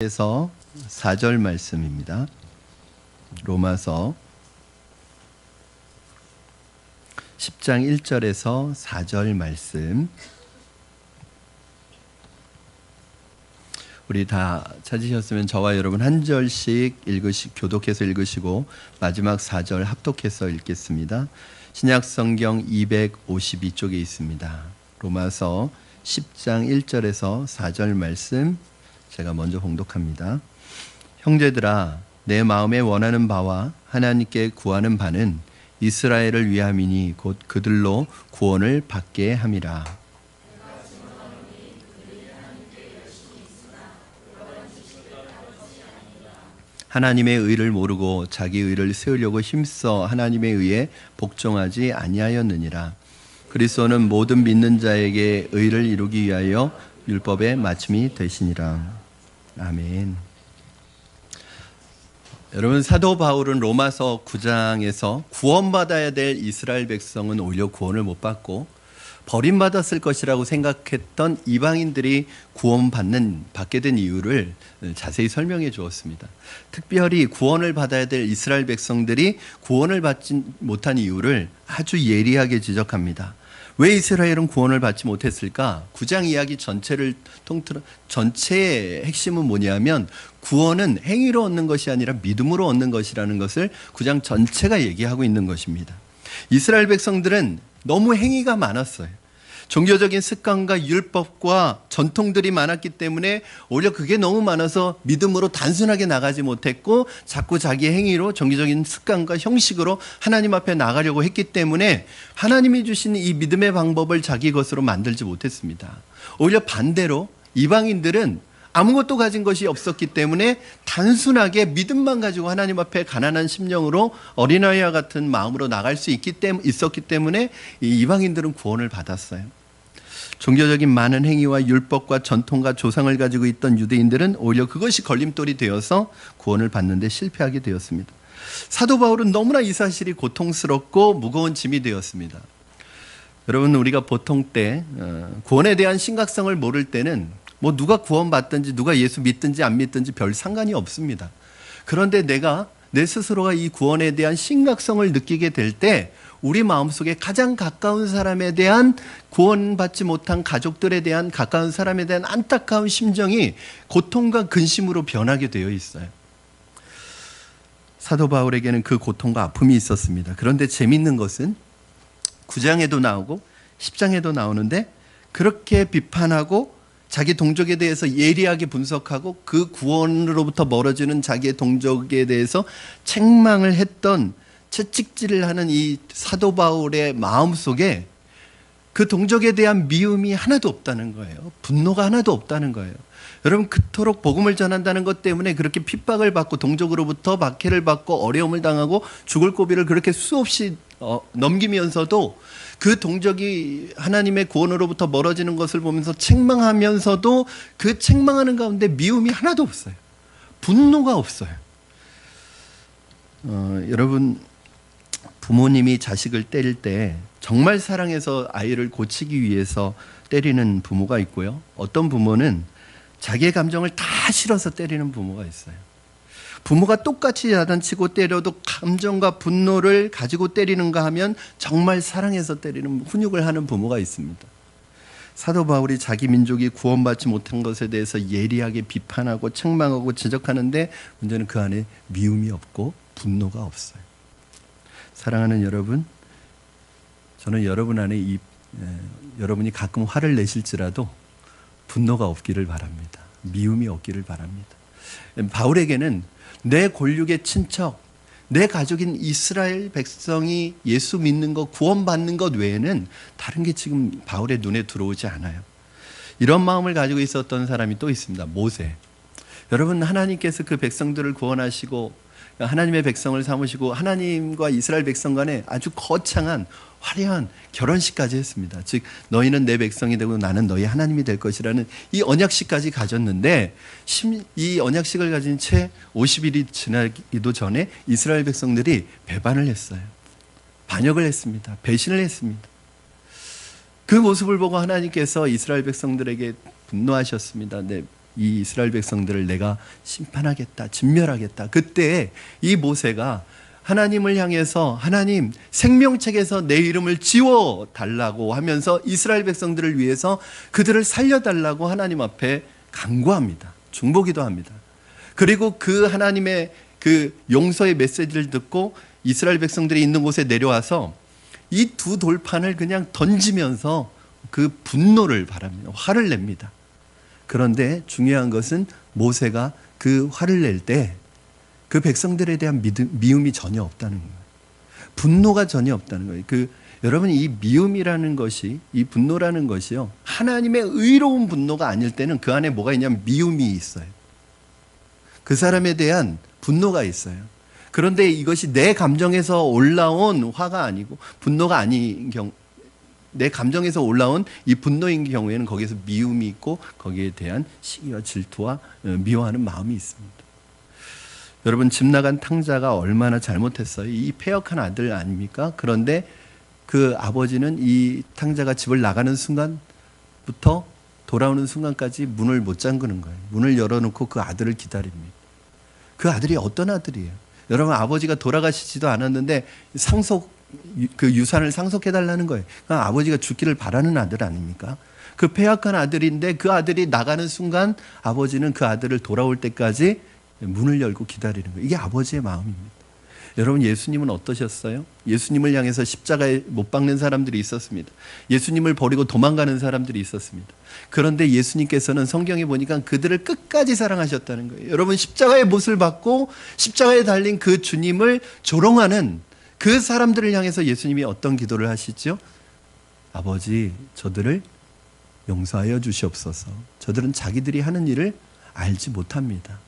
에서 4절 말씀입니다. 로마서 10장 1절에서 4절 말씀. 우리 다 찾으셨으면 저와 여러분 한 절씩 교독해서 읽으시고 마지막 4절 합독해서 읽겠습니다. 신약성경 252쪽에 있습니다. 로마서 10장 1절에서 4절 말씀 제가 먼저 봉독합니다. 형제들아, 내 마음에 원하는 바와 하나님께 구하는 바는 이스라엘을 위함이니 곧 그들로 구원을 받게 함이라. 하나님의 의를 모르고 자기 의를 세우려고 힘써 하나님의 의에 복종하지 아니하였느니라. 그리스도는 모든 믿는 자에게 의를 이루기 위하여 율법의 마침이 되시니라. 아멘. 여러분, 사도 바울은 로마서 9장에서 구원받아야 될 이스라엘 백성은 오히려 구원을 못 받고 버림받았을 것이라고 생각했던 이방인들이 받게 된 이유를 자세히 설명해 주었습니다. 특별히 구원을 받아야 될 이스라엘 백성들이 구원을 받지 못한 이유를 아주 예리하게 지적합니다. 왜 이스라엘은 구원을 받지 못했을까? 9장 이야기 전체의 핵심은 뭐냐면 구원은 행위로 얻는 것이 아니라 믿음으로 얻는 것이라는 것을 9장 전체가 얘기하고 있는 것입니다. 이스라엘 백성들은 너무 행위가 많았어요. 종교적인 습관과 율법과 전통들이 많았기 때문에 오히려 그게 너무 많아서 믿음으로 단순하게 나가지 못했고 자꾸 자기 행위로 종교적인 습관과 형식으로 하나님 앞에 나가려고 했기 때문에 하나님이 주신 이 믿음의 방법을 자기 것으로 만들지 못했습니다. 오히려 반대로 이방인들은 아무것도 가진 것이 없었기 때문에 단순하게 믿음만 가지고 하나님 앞에 가난한 심령으로 어린아이와 같은 마음으로 나갈 수 있었기 때문에 이 이방인들은 구원을 받았어요. 종교적인 많은 행위와 율법과 전통과 조상을 가지고 있던 유대인들은 오히려 그것이 걸림돌이 되어서 구원을 받는 데 실패하게 되었습니다. 사도 바울은 너무나 이 사실이 고통스럽고 무거운 짐이 되었습니다. 여러분, 우리가 보통 때 구원에 대한 심각성을 모를 때는 누가 구원받든지 누가 예수 믿든지 안 믿든지 별 상관이 없습니다. 그런데 내 스스로가 이 구원에 대한 심각성을 느끼게 될 때 우리 마음속에 가장 가까운 사람에 대한 구원받지 못한 가족들에 대한 가까운 사람에 대한 안타까운 심정이 고통과 근심으로 변하게 되어 있어요. 사도 바울에게는 그 고통과 아픔이 있었습니다. 그런데 재밌는 것은 9장에도 나오고 10장에도 나오는데 그렇게 비판하고 자기 동족에 대해서 예리하게 분석하고 그 구원으로부터 멀어지는 자기의 동족에 대해서 책망을 했던 채찍질을 하는 이 사도 바울의 마음속에 그 동족에 대한 미움이 하나도 없다는 거예요. 분노가 하나도 없다는 거예요. 여러분, 그토록 복음을 전한다는 것 때문에 그렇게 핍박을 받고 동족으로부터 박해를 받고 어려움을 당하고 죽을 고비를 그렇게 수없이 넘기면서도 그 동족이 하나님의 구원으로부터 멀어지는 것을 보면서 책망하면서도 그 책망하는 가운데 미움이 하나도 없어요. 분노가 없어요. 여러분, 부모님이 자식을 때릴 때 정말 사랑해서 아이를 고치기 위해서 때리는 부모가 있고요. 어떤 부모는 자기의 감정을 다 실어서 때리는 부모가 있어요. 부모가 똑같이 야단치고 때려도 감정과 분노를 가지고 때리는가 하면 정말 사랑해서 때리는 훈육을 하는 부모가 있습니다. 사도 바울이 자기 민족이 구원받지 못한 것에 대해서 예리하게 비판하고 책망하고 지적하는데 문제는 그 안에 미움이 없고 분노가 없어요. 사랑하는 여러분, 저는 여러분 안에 여러분이 가끔 화를 내실지라도 분노가 없기를 바랍니다. 미움이 없기를 바랍니다. 바울에게는 내 골육의 친척, 내 가족인 이스라엘 백성이 예수 믿는 것, 구원받는 것 외에는 다른 게 지금 바울의 눈에 들어오지 않아요. 이런 마음을 가지고 있었던 사람이 또 있습니다. 모세. 여러분, 하나님께서 그 백성들을 구원하시고 하나님의 백성을 삼으시고 하나님과 이스라엘 백성 간에 아주 거창한 화려한 결혼식까지 했습니다. 즉 너희는 내 백성이 되고 나는 너희 하나님이 될 것이라는 이 언약식까지 가졌는데 이 언약식을 가진 채 50일이 지나기도 전에 이스라엘 백성들이 배반을 했어요. 반역을 했습니다. 배신을 했습니다. 그 모습을 보고 하나님께서 이스라엘 백성들에게 분노하셨습니다. 이 이스라엘 백성들을 내가 심판하겠다, 진멸하겠다. 그때 이 모세가 하나님을 향해서 하나님 생명책에서 내 이름을 지워달라고 하면서 이스라엘 백성들을 위해서 그들을 살려달라고 하나님 앞에 간구합니다. 중보기도 합니다. 그리고 그 하나님의 그 용서의 메시지를 듣고 이스라엘 백성들이 있는 곳에 내려와서 이 두 돌판을 그냥 던지면서 그 분노를 바랍니다. 화를 냅니다. 그런데 중요한 것은 모세가 그 화를 낼 때 그 백성들에 대한 미움이 전혀 없다는 거예요. 분노가 전혀 없다는 거예요. 여러분, 이 미움이라는 것이, 이 분노라는 것이요, 하나님의 의로운 분노가 아닐 때는 그 안에 뭐가 있냐면 미움이 있어요. 그 사람에 대한 분노가 있어요. 그런데 이것이 내 감정에서 올라온 화가 아니고 분노가 아닌 경우, 내 감정에서 올라온 이 분노인 경우에는 거기에서 미움이 있고 거기에 대한 시기와 질투와 미워하는 마음이 있습니다. 여러분, 집 나간 탕자가 얼마나 잘못했어요. 이 패역한 아들 아닙니까? 그런데 그 아버지는 이 탕자가 집을 나가는 순간부터 돌아오는 순간까지 문을 못 잠그는 거예요. 문을 열어놓고 그 아들을 기다립니다. 그 아들이 어떤 아들이에요? 여러분, 아버지가 돌아가시지도 않았는데 그 유산을 상속해달라는 거예요. 그러니까 아버지가 죽기를 바라는 아들 아닙니까? 그 패역한 아들인데 그 아들이 나가는 순간 아버지는 그 아들을 돌아올 때까지 문을 열고 기다리는 거예요. 이게 아버지의 마음입니다. 여러분, 예수님은 어떠셨어요? 예수님을 향해서 십자가에 못 박는 사람들이 있었습니다. 예수님을 버리고 도망가는 사람들이 있었습니다. 그런데 예수님께서는 성경에 보니까 그들을 끝까지 사랑하셨다는 거예요. 여러분, 십자가의 못을 받고 십자가에 달린 그 주님을 조롱하는 그 사람들을 향해서 예수님이 어떤 기도를 하시죠? 아버지, 저들을 용서하여 주시옵소서. 저들은 자기들이 하는 일을 알지 못합니다.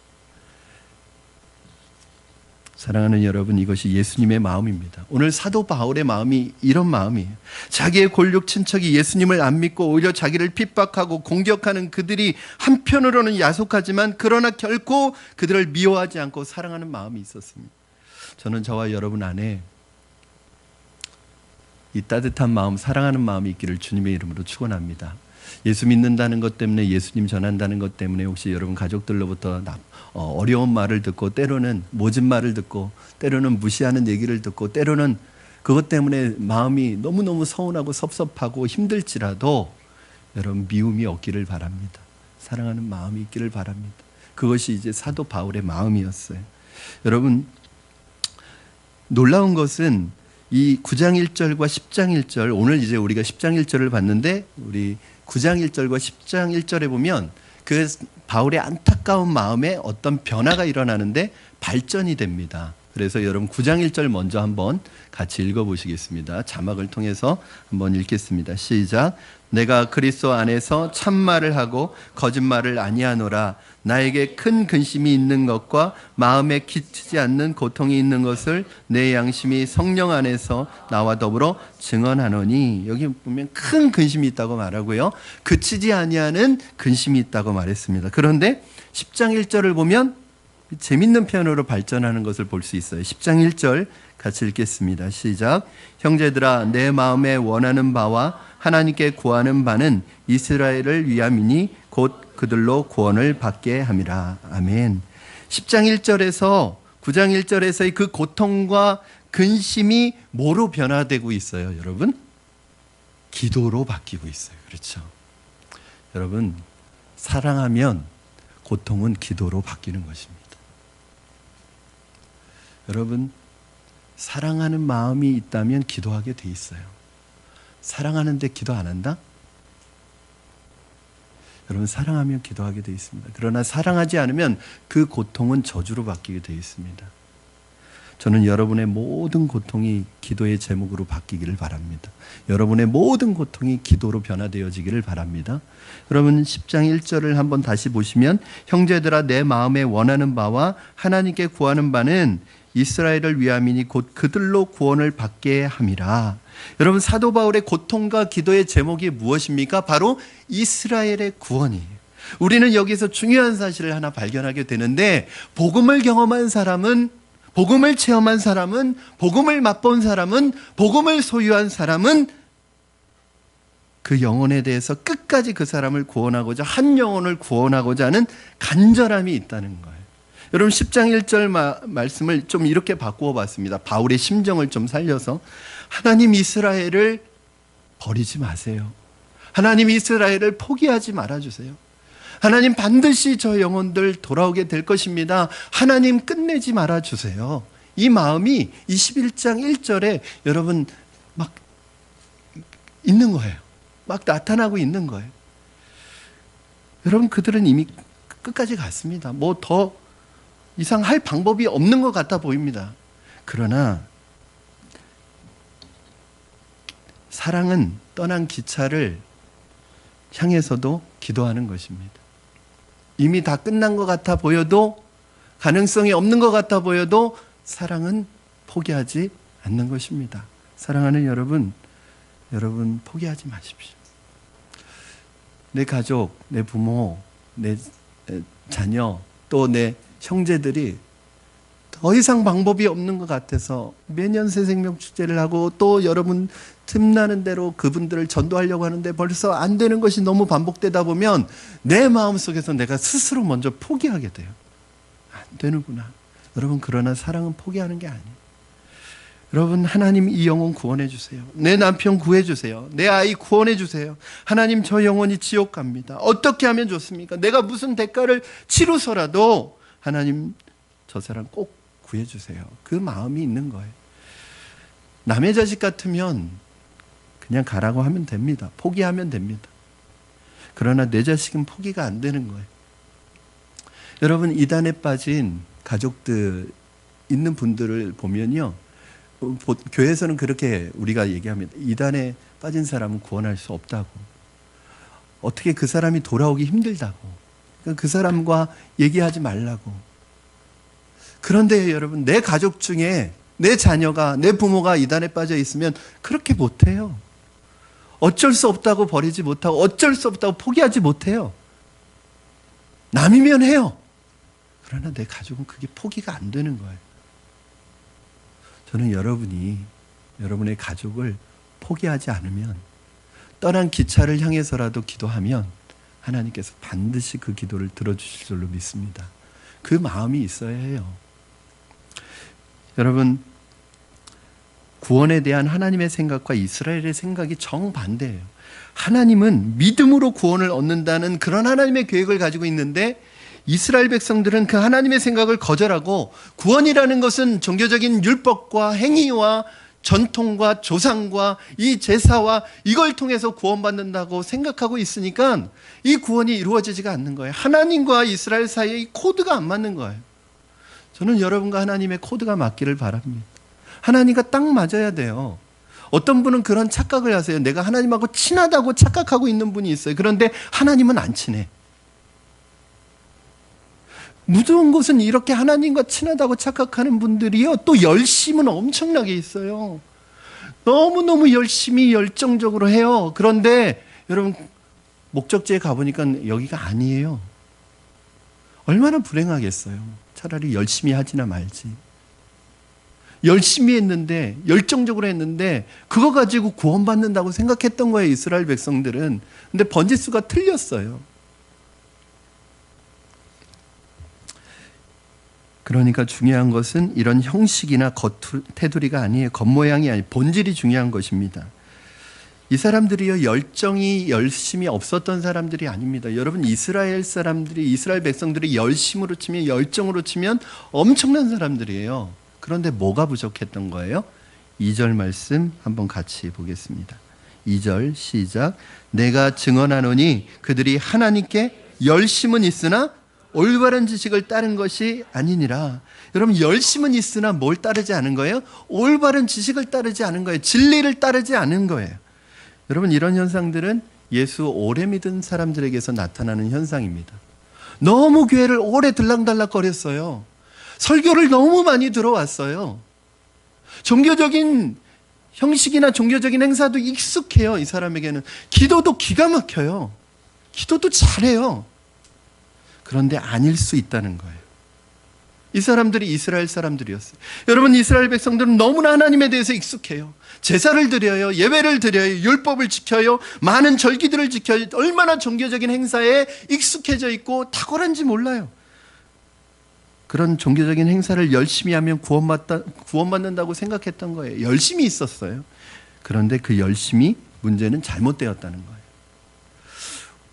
사랑하는 여러분, 이것이 예수님의 마음입니다. 오늘 사도 바울의 마음이 이런 마음이에요. 자기의 골육 친척이 예수님을 안 믿고 오히려 자기를 핍박하고 공격하는 그들이 한편으로는 야속하지만 그러나 결코 그들을 미워하지 않고 사랑하는 마음이 있었습니다. 저는 저와 여러분 안에 이 따뜻한 마음, 사랑하는 마음이 있기를 주님의 이름으로 축원합니다. 예수 믿는다는 것 때문에, 예수님 전한다는 것 때문에 혹시 여러분 가족들로부터 어려운 말을 듣고, 때로는 모진 말을 듣고, 때로는 무시하는 얘기를 듣고, 때로는 그것 때문에 마음이 너무너무 서운하고 섭섭하고 힘들지라도 여러분, 미움이 없기를 바랍니다. 사랑하는 마음이 있기를 바랍니다. 그것이 이제 사도 바울의 마음이었어요. 여러분, 놀라운 것은 이 9장 1절과 10장 1절, 오늘 이제 우리가 10장 1절을 봤는데 우리 9장 1절과 10장 1절에 보면 그 바울의 안타까운 마음에 어떤 변화가 일어나는데 발전이 됩니다. 그래서 여러분 9장 1절 먼저 한번 같이 읽어보시겠습니다. 자막을 통해서 한번 읽겠습니다. 시작. 내가 그리스도 안에서 참말을 하고 거짓말을 아니하노라. 나에게 큰 근심이 있는 것과 마음에 끼치지 않는 고통이 있는 것을 내 양심이 성령 안에서 나와 더불어 증언하노니. 여기 보면 큰 근심이 있다고 말하고요, 그치지 아니하는 근심이 있다고 말했습니다. 그런데 10장 1절을 보면 재밌는 표현으로 발전하는 것을 볼 수 있어요. 10장 1절 같이 읽겠습니다. 시작. 형제들아, 내 마음에 원하는 바와 하나님께 구하는 바는 이스라엘을 위함이니 곧 그들로 구원을 받게 함이라. 아멘. 10장 1절에서 9장 1절에서의 그 고통과 근심이 뭐로 변화되고 있어요, 여러분? 기도로 바뀌고 있어요. 그렇죠? 여러분, 사랑하면 고통은 기도로 바뀌는 것입니다. 여러분, 사랑하는 마음이 있다면 기도하게 돼 있어요. 사랑하는데 기도 안 한다? 여러분, 사랑하면 기도하게 돼 있습니다. 그러나 사랑하지 않으면 그 고통은 저주로 바뀌게 돼 있습니다. 저는 여러분의 모든 고통이 기도의 제목으로 바뀌기를 바랍니다. 여러분의 모든 고통이 기도로 변화되어지기를 바랍니다. 여러분, 10장 1절을 한번 다시 보시면, 형제들아, 내 마음에 원하는 바와 하나님께 구하는 바는 이스라엘을 위함이니 곧 그들로 구원을 받게 함이라. 여러분, 사도 바울의 고통과 기도의 제목이 무엇입니까? 바로 이스라엘의 구원이에요. 우리는 여기서 중요한 사실을 하나 발견하게 되는데, 복음을 경험한 사람은, 복음을 체험한 사람은, 복음을 맛본 사람은, 복음을 소유한 사람은 그 영혼에 대해서 끝까지 그 사람을 구원하고자, 한 영혼을 구원하고자 하는 간절함이 있다는 거예요. 여러분 10장 1절 말씀을 좀 이렇게 바꾸어 봤습니다. 바울의 심정을 좀 살려서, 하나님 이스라엘을 버리지 마세요. 하나님 이스라엘을 포기하지 말아주세요. 하나님 반드시 저 영혼들 돌아오게 될 것입니다. 하나님 끝내지 말아주세요. 이 마음이 21장 1절에 여러분 막 있는 거예요. 막 나타나고 있는 거예요. 여러분 그들은 이미 끝까지 갔습니다. 뭐 더 이상 할 방법이 없는 것 같아 보입니다. 그러나 사랑은 떠난 기차를 향해서도 기도하는 것입니다. 이미 다 끝난 것 같아 보여도, 가능성이 없는 것 같아 보여도 사랑은 포기하지 않는 것입니다. 사랑하는 여러분 포기하지 마십시오. 내 가족, 내 부모, 내 자녀, 또 내 형제들이 더 이상 방법이 없는 것 같아서 매년 새생명축제를 하고 또 여러분 틈나는 대로 그분들을 전도하려고 하는데 벌써 안 되는 것이 너무 반복되다 보면 내 마음속에서 내가 스스로 먼저 포기하게 돼요. 안 되는구나. 여러분 그러나 사랑은 포기하는 게 아니에요. 여러분 하나님 이 영혼 구원해 주세요. 내 남편 구해 주세요. 내 아이 구원해 주세요. 하나님 저 영혼이 지옥 갑니다. 어떻게 하면 좋습니까? 내가 무슨 대가를 치르서라도 하나님 저 사람 꼭 구해 주세요. 그 마음이 있는 거예요. 남의 자식 같으면 그냥 가라고 하면 됩니다. 포기하면 됩니다. 그러나 내 자식은 포기가 안 되는 거예요. 여러분 이단에 빠진 가족들 있는 분들을 보면요, 교회에서는 그렇게 우리가 얘기합니다. 이단에 빠진 사람은 구원할 수 없다고. 어떻게 그 사람이 돌아오기 힘들다고. 그 사람과 얘기하지 말라고. 그런데 여러분 내 가족 중에 내 자녀가, 내 부모가 이단에 빠져 있으면 그렇게 못해요. 어쩔 수 없다고 버리지 못하고, 어쩔 수 없다고 포기하지 못해요. 남이면 해요. 그러나 내 가족은 그게 포기가 안 되는 거예요. 저는 여러분이 여러분의 가족을 포기하지 않으면, 떠난 기차를 향해서라도 기도하면 하나님께서 반드시 그 기도를 들어주실 줄로 믿습니다. 그 마음이 있어야 해요. 여러분 구원에 대한 하나님의 생각과 이스라엘의 생각이 정반대예요. 하나님은 믿음으로 구원을 얻는다는 그런 하나님의 계획을 가지고 있는데, 이스라엘 백성들은 그 하나님의 생각을 거절하고, 구원이라는 것은 종교적인 율법과 행위와 전통과 조상과 이 제사와 이걸 통해서 구원받는다고 생각하고 있으니까 이 구원이 이루어지지가 않는 거예요. 하나님과 이스라엘 사이에 이 코드가 안 맞는 거예요. 저는 여러분과 하나님의 코드가 맞기를 바랍니다. 하나님과 딱 맞아야 돼요. 어떤 분은 그런 착각을 하세요. 내가 하나님하고 친하다고 착각하고 있는 분이 있어요. 그런데 하나님은 안 친해. 무서운 것은 이렇게 하나님과 친하다고 착각하는 분들이요, 또 열심은 엄청나게 있어요. 너무너무 열심히 열정적으로 해요. 그런데 여러분 목적지에 가보니까 여기가 아니에요. 얼마나 불행하겠어요. 차라리 열심히 하지나 말지. 열심히 했는데, 열정적으로 했는데 그거 가지고 구원받는다고 생각했던 거예요, 이스라엘 백성들은. 근데 번지수가 틀렸어요. 그러니까 중요한 것은 이런 형식이나 테두리가 아니에요. 겉모양이 아니에요. 본질이 중요한 것입니다. 이 사람들이요, 열심이 없었던 사람들이 아닙니다. 여러분 이스라엘 백성들이 열심으로 치면, 열정으로 치면 엄청난 사람들이에요. 그런데 뭐가 부족했던 거예요? 2절 말씀 한번 같이 보겠습니다. 2절 시작. 내가 증언하노니 그들이 하나님께 열심은 있으나 올바른 지식을 따른 것이 아니니라. 여러분 열심은 있으나 뭘 따르지 않은 거예요? 올바른 지식을 따르지 않은 거예요. 진리를 따르지 않은 거예요. 여러분 이런 현상들은 예수 오래 믿은 사람들에게서 나타나는 현상입니다. 너무 교회를 오래 들락달락거렸어요. 설교를 너무 많이 들어왔어요. 종교적인 형식이나 종교적인 행사도 익숙해요. 이 사람에게는. 기도도 기가 막혀요. 기도도 잘해요. 그런데 아닐 수 있다는 거예요. 이 사람들이 이스라엘 사람들이었어요. 여러분, 이스라엘 백성들은 너무나 하나님에 대해서 익숙해요. 제사를 드려요. 예배를 드려요. 율법을 지켜요. 많은 절기들을 지켜요. 얼마나 종교적인 행사에 익숙해져 있고 탁월한지 몰라요. 그런 종교적인 행사를 열심히 하면 구원받는다고 생각했던 거예요. 열심히 있었어요. 그런데 그 열심이 문제는 잘못되었다는 거예요.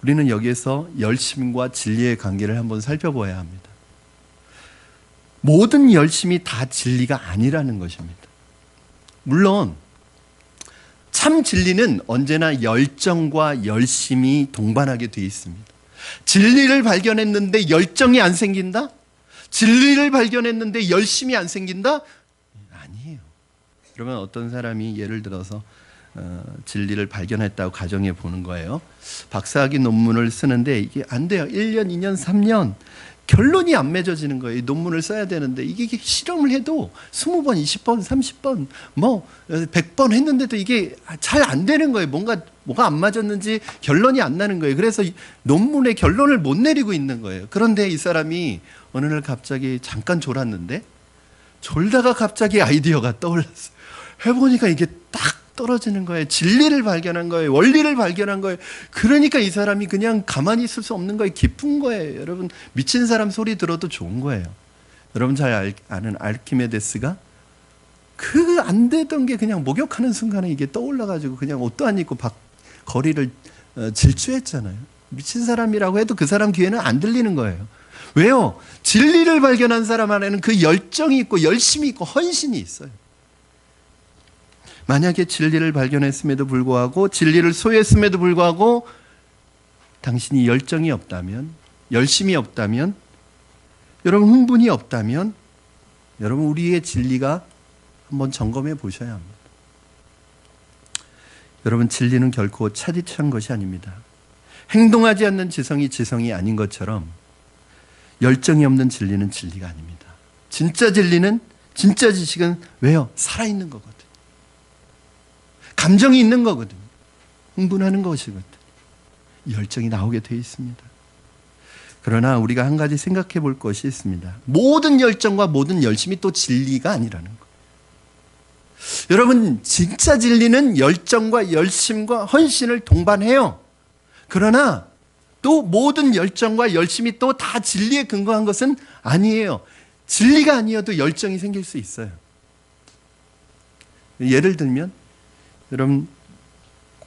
우리는 여기에서 열심과 진리의 관계를 한번 살펴봐야 합니다. 모든 열심이 다 진리가 아니라는 것입니다. 물론 참 진리는 언제나 열정과 열심이 동반하게 되어 있습니다. 진리를 발견했는데 열정이 안 생긴다? 진리를 발견했는데 열심이 안 생긴다? 아니에요. 그러면 어떤 사람이 예를 들어서 진리를 발견했다고 가정해 보는 거예요. 박사학위 논문을 쓰는데 이게 안 돼요. 1년, 2년, 3년 결론이 안 맺어지는 거예요. 이 논문을 써야 되는데 이게 실험을 해도 20번, 20번, 30번, 100번 했는데도 이게 잘 안 되는 거예요. 뭐가 안 맞았는지 결론이 안 나는 거예요. 그래서 논문의 결론을 못 내리고 있는 거예요. 그런데 이 사람이 어느 날 갑자기 잠깐 졸았는데 졸다가 갑자기 아이디어가 떠올랐어요. 해보니까 이게 딱 떨어지는 거예요. 진리를 발견한 거예요. 원리를 발견한 거예요. 그러니까 이 사람이 그냥 가만히 있을 수 없는 거예요. 기쁜 거예요. 여러분, 미친 사람 소리 들어도 좋은 거예요. 여러분 잘 아는 아르키메데스가 그 안 되던 게 그냥 목욕하는 순간에 이게 떠올라가지고 그냥 옷도 안 입고 거리를 질주했잖아요. 미친 사람이라고 해도 그 사람 귀에는 안 들리는 거예요. 왜요? 진리를 발견한 사람 안에는 그 열정이 있고 열심이 있고 헌신이 있어요. 만약에 진리를 발견했음에도 불구하고 진리를 소유했음에도 불구하고 당신이 열정이 없다면, 열심이 없다면, 여러분 흥분이 없다면 여러분 우리의 진리가 한번 점검해 보셔야 합니다. 여러분, 진리는 결코 차디찬 것이 아닙니다. 행동하지 않는 지성이 지성이 아닌 것처럼 열정이 없는 진리는 진리가 아닙니다. 진짜 진리는, 진짜 지식은 왜요? 살아있는 거거든요. 감정이 있는 거거든요. 흥분하는 것이거든요. 열정이 나오게 되어 있습니다. 그러나 우리가 한 가지 생각해 볼 것이 있습니다. 모든 열정과 모든 열심이 또 진리가 아니라는 거. 여러분, 진짜 진리는 열정과 열심과 헌신을 동반해요. 그러나 또 모든 열정과 열심이 또 다 진리에 근거한 것은 아니에요. 진리가 아니어도 열정이 생길 수 있어요. 예를 들면 여러분,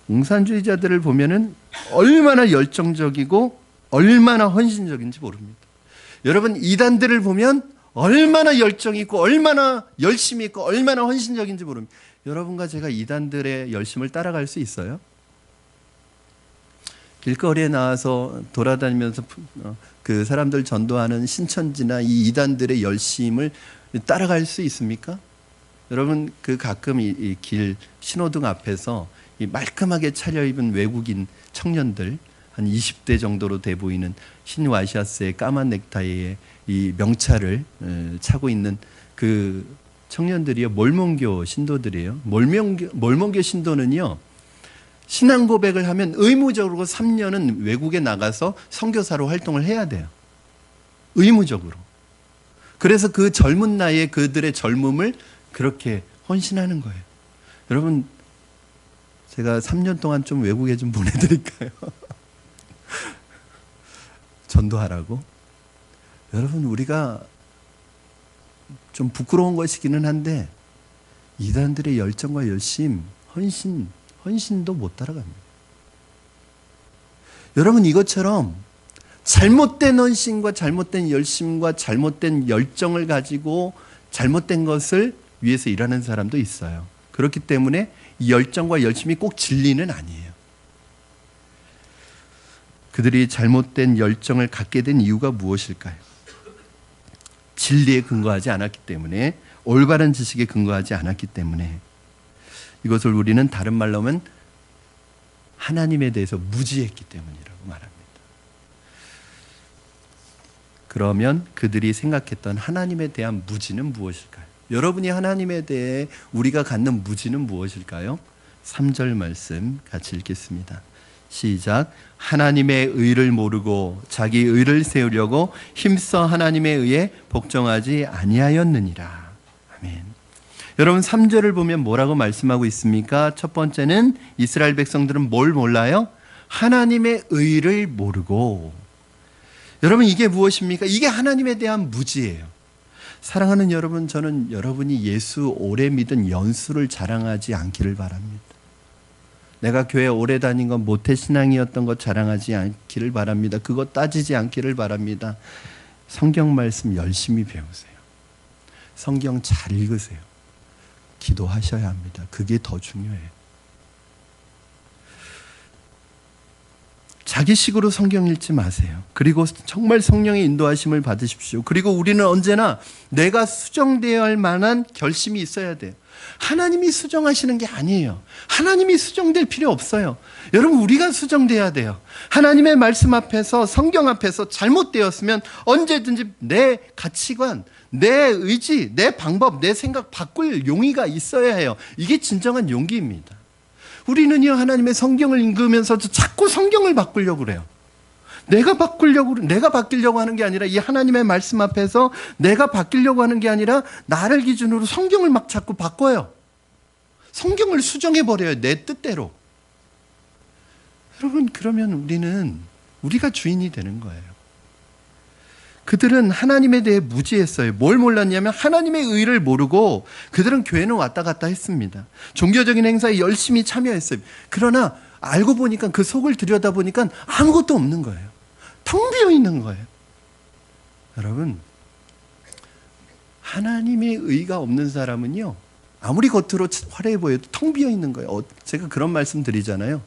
공산주의자들을 보면은 얼마나 열정적이고 얼마나 헌신적인지 모릅니다. 여러분, 이단들을 보면 얼마나 열정이 있고 얼마나 열심히 있고 얼마나 헌신적인지 모릅니다. 여러분과 제가 이단들의 열심을 따라갈 수 있어요? 길거리에 나와서 돌아다니면서 그 사람들 전도하는 신천지나 이 이단들의 열심을 따라갈 수 있습니까? 여러분, 그 가끔 이 길 신호등 앞에서 이 말끔하게 차려입은 외국인 청년들, 한 20대 정도로 돼 보이는 흰 와이셔츠에 까만 넥타이에 이 명찰을 차고 있는 그 청년들이요, 몰몬교 신도들이에요. 몰몬교 신도는요, 신앙 고백을 하면 의무적으로 3년은 외국에 나가서 선교사로 활동을 해야 돼요. 의무적으로. 그래서 그 젊은 나이에 그들의 젊음을 그렇게 헌신하는 거예요. 여러분, 제가 3년 동안 좀 외국에 좀 보내드릴까요? 전도하라고. 여러분, 우리가 좀 부끄러운 것이기는 한데 이단들의 열정과 열심, 헌신도 못 따라갑니다. 여러분, 이것처럼 잘못된 헌신과 잘못된 열심과 잘못된 열정을 가지고 잘못된 것을 위해서 일하는 사람도 있어요. 그렇기 때문에 이 열정과 열심이 꼭 진리는 아니에요. 그들이 잘못된 열정을 갖게 된 이유가 무엇일까요? 진리에 근거하지 않았기 때문에, 올바른 지식에 근거하지 않았기 때문에, 이것을 우리는 다른 말로 하면 하나님에 대해서 무지했기 때문이라고 말합니다. 그러면 그들이 생각했던 하나님에 대한 무지는 무엇일까요? 여러분이 하나님에 대해 우리가 갖는 무지는 무엇일까요? 3절 말씀 같이 읽겠습니다. 시작. 하나님의 의를 모르고 자기 의를 세우려고 힘써 하나님에 의해 복종하지 아니하였느니라. 아멘. 여러분 3절을 보면 뭐라고 말씀하고 있습니까? 첫 번째는 이스라엘 백성들은 뭘 몰라요? 하나님의 의를 모르고. 여러분 이게 무엇입니까? 이게 하나님에 대한 무지예요. 사랑하는 여러분, 저는 여러분이 예수 오래 믿은 연수를 자랑하지 않기를 바랍니다. 내가 교회 오래 다닌 건 모태신앙이었던 것 자랑하지 않기를 바랍니다. 그거 따지지 않기를 바랍니다. 성경 말씀 열심히 배우세요. 성경 잘 읽으세요. 기도하셔야 합니다. 그게 더 중요해요. 자기식으로 성경 읽지 마세요. 그리고 정말 성령의 인도하심을 받으십시오. 그리고 우리는 언제나 내가 수정되어야 할 만한 결심이 있어야 돼요. 하나님이 수정하시는 게 아니에요. 하나님이 수정될 필요 없어요. 여러분 우리가 수정돼야 돼요. 하나님의 말씀 앞에서 성경 앞에서 잘못되었으면 언제든지 내 가치관, 내 의지, 내 방법, 내 생각 바꿀 용의가 있어야 해요. 이게 진정한 용기입니다. 우리는요 하나님의 성경을 읽으면서 자꾸 성경을 바꾸려고 그래요. 내가 바뀌려고 하는 게 아니라 이 하나님의 말씀 앞에서 내가 바뀌려고 하는 게 아니라 나를 기준으로 성경을 막 자꾸 바꿔요. 성경을 수정해버려요. 내 뜻대로. 여러분 그러면 우리가 주인이 되는 거예요. 그들은 하나님에 대해 무지했어요. 뭘 몰랐냐면 하나님의 의를 모르고 그들은 교회는 왔다 갔다 했습니다. 종교적인 행사에 열심히 참여했어요. 그러나 알고 보니까 그 속을 들여다보니까 아무것도 없는 거예요. 텅 비어 있는 거예요. 여러분 하나님의 의가 없는 사람은요 아무리 겉으로 화려해 보여도 텅 비어 있는 거예요. 제가 그런 말씀 드리잖아요.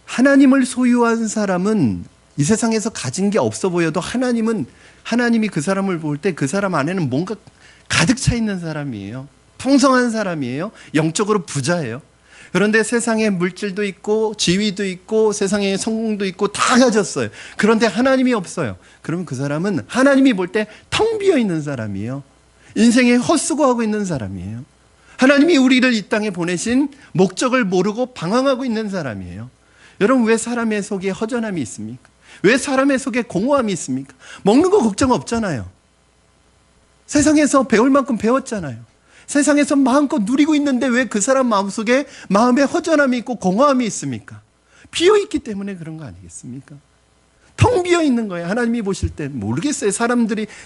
하나님을 소유한 사람은 이 세상에서 가진 게 없어 보여도 하나님이 그 사람을 볼 때 그 사람 안에는 뭔가 가득 차 있는 사람이에요. 풍성한 사람이에요. 영적으로 부자예요. 그런데 세상에 물질도 있고 지위도 있고 세상에 성공도 있고 다 가졌어요. 그런데 하나님이 없어요. 그러면 그 사람은 하나님이 볼 때 텅 비어 있는 사람이에요. 인생에 헛수고하고 있는 사람이에요. 하나님이 우리를 이 땅에 보내신 목적을 모르고 방황하고 있는 사람이에요. 여러분 왜 사람의 속에 허전함이 있습니까? 왜 사람의 속에 공허함이 있습니까? 먹는 거 걱정 없잖아요. 세상에서 배울 만큼 배웠잖아요. 세상에서 마음껏 누리고 있는데 왜 그 사람 마음속에 마음에 허전함이 있고 공허함이 있습니까? 비어있기 때문에 그런 거 아니겠습니까? 텅 비어있는 거예요. 하나님이 보실 땐 모르겠어요.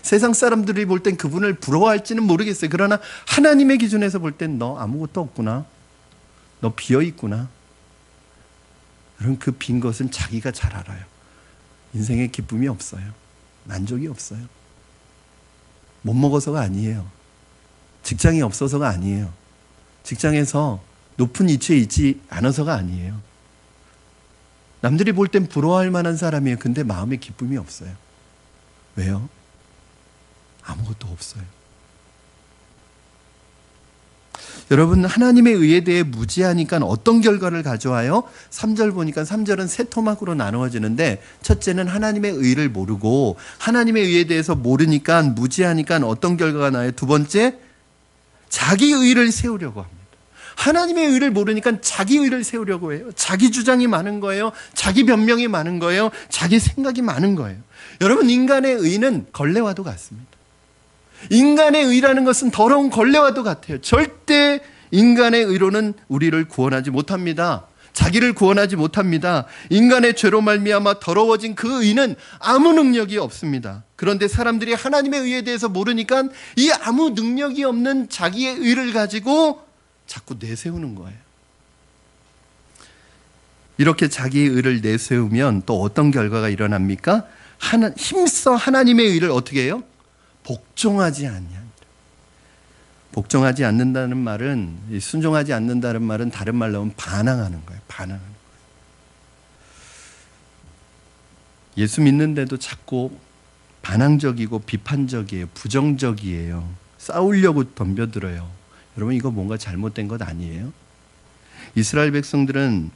세상 사람들이 볼 땐 그분을 부러워할지는 모르겠어요. 그러나 하나님의 기준에서 볼 땐 너 아무것도 없구나. 너 비어있구나. 그럼 그 빈 것은 자기가 잘 알아요. 인생에 기쁨이 없어요. 만족이 없어요. 못 먹어서가 아니에요. 직장이 없어서가 아니에요. 직장에서 높은 위치에 있지 않아서가 아니에요. 남들이 볼 땐 부러워할 만한 사람이에요. 근데 마음에 기쁨이 없어요. 왜요? 아무것도 없어요. 여러분 하나님의 의에 대해 무지하니까 어떤 결과를 가져와요? 3절 보니까 3절은 세 토막으로 나누어지는데 첫째는 하나님의 의를 모르고 하나님의 의에 대해서 모르니까 무지하니까 어떤 결과가 나요? 두 번째 자기 의를 세우려고 합니다. 하나님의 의를 모르니까 자기 의를 세우려고 해요. 자기 주장이 많은 거예요. 자기 변명이 많은 거예요. 자기 생각이 많은 거예요. 여러분 인간의 의는 걸레와도 같습니다. 인간의 의라는 것은 더러운 걸레와도 같아요. 절대 인간의 의로는 우리를 구원하지 못합니다. 자기를 구원하지 못합니다. 인간의 죄로 말미암아 더러워진 그 의는 아무 능력이 없습니다. 그런데 사람들이 하나님의 의에 대해서 모르니까 이 아무 능력이 없는 자기의 의를 가지고 자꾸 내세우는 거예요. 이렇게 자기의 의를 내세우면 또 어떤 결과가 일어납니까? 힘써 하나님의 의를 어떻게 해요? 복종하지 않냐. 복종하지 않는다는 말은, 순종하지 않는다는 말은 다른 말로 하면 반항하는 거예요. 반항하는 거예요. 예수 믿는데도 자꾸 반항적이고 비판적이에요. 부정적이에요. 싸우려고 덤벼들어요. 여러분 이거 뭔가 잘못된 것 아니에요? 이스라엘 백성들은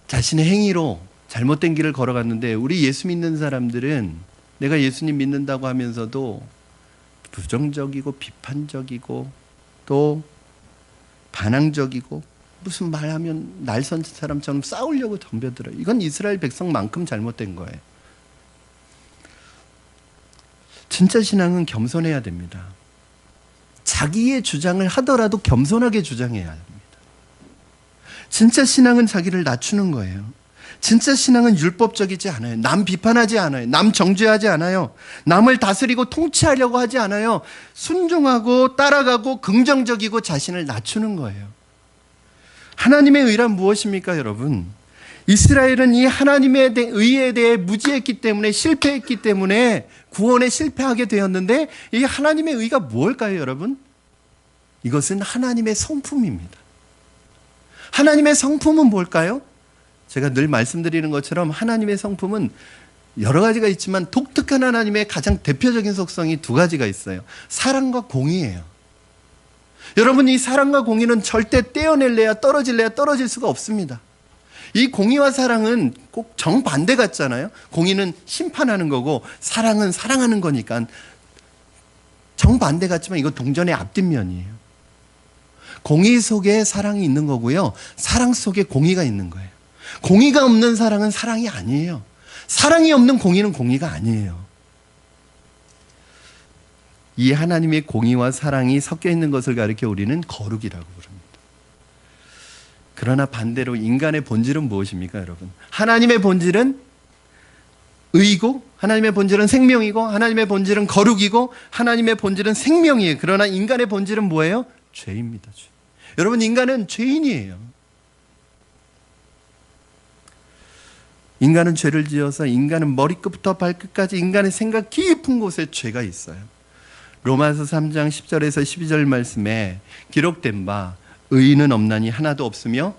자신의 행위로 잘못된 길을 걸어갔는데 우리 예수 믿는 사람들은 내가 예수님 믿는다고 하면서도 부정적이고 비판적이고 또 반항적이고 무슨 말하면 날선 사람처럼 싸우려고 덤벼들어요. 이건 이스라엘 백성만큼 잘못된 거예요. 진짜 신앙은 겸손해야 됩니다. 자기의 주장을 하더라도 겸손하게 주장해야 합니다. 진짜 신앙은 자기를 낮추는 거예요. 진짜 신앙은 율법적이지 않아요. 남 비판하지 않아요. 남 정죄하지 않아요. 남을 다스리고 통치하려고 하지 않아요. 순종하고 따라가고 긍정적이고 자신을 낮추는 거예요. 하나님의 의란 무엇입니까, 여러분? 이스라엘은 이 하나님의 의에 대해 무지했기 때문에, 실패했기 때문에 구원에 실패하게 되었는데, 이 하나님의 의가 무엇일까요, 여러분? 이것은 하나님의 성품입니다. 하나님의 성품은 뭘까요? 제가 늘 말씀드리는 것처럼 하나님의 성품은 여러 가지가 있지만 독특한 하나님의 가장 대표적인 속성이 두 가지가 있어요. 사랑과 공의예요. 여러분, 이 사랑과 공의는 절대 떼어낼래야 떨어질래야 떨어질 수가 없습니다. 이 공의와 사랑은 꼭 정반대 같잖아요. 공의는 심판하는 거고 사랑은 사랑하는 거니까 정반대 같지만 이거 동전의 앞뒷면이에요. 공의 속에 사랑이 있는 거고요. 사랑 속에 공의가 있는 거예요. 공의가 없는 사랑은 사랑이 아니에요. 사랑이 없는 공의는 공의가 아니에요. 이 하나님의 공의와 사랑이 섞여 있는 것을 가리켜 우리는 거룩이라고 부릅니다. 그러나 반대로 인간의 본질은 무엇입니까, 여러분? 하나님의 본질은 의이고, 하나님의 본질은 생명이고, 하나님의 본질은 거룩이고, 하나님의 본질은 생명이에요. 그러나 인간의 본질은 뭐예요? 죄입니다. 죄. 여러분, 인간은 죄인이에요. 인간은 죄를 지어서 인간은 머리끝부터 발끝까지 인간의 생각 깊은 곳에 죄가 있어요. 로마서 3장 10절에서 12절 말씀에 기록된 바 의인은 없나니 하나도 없으며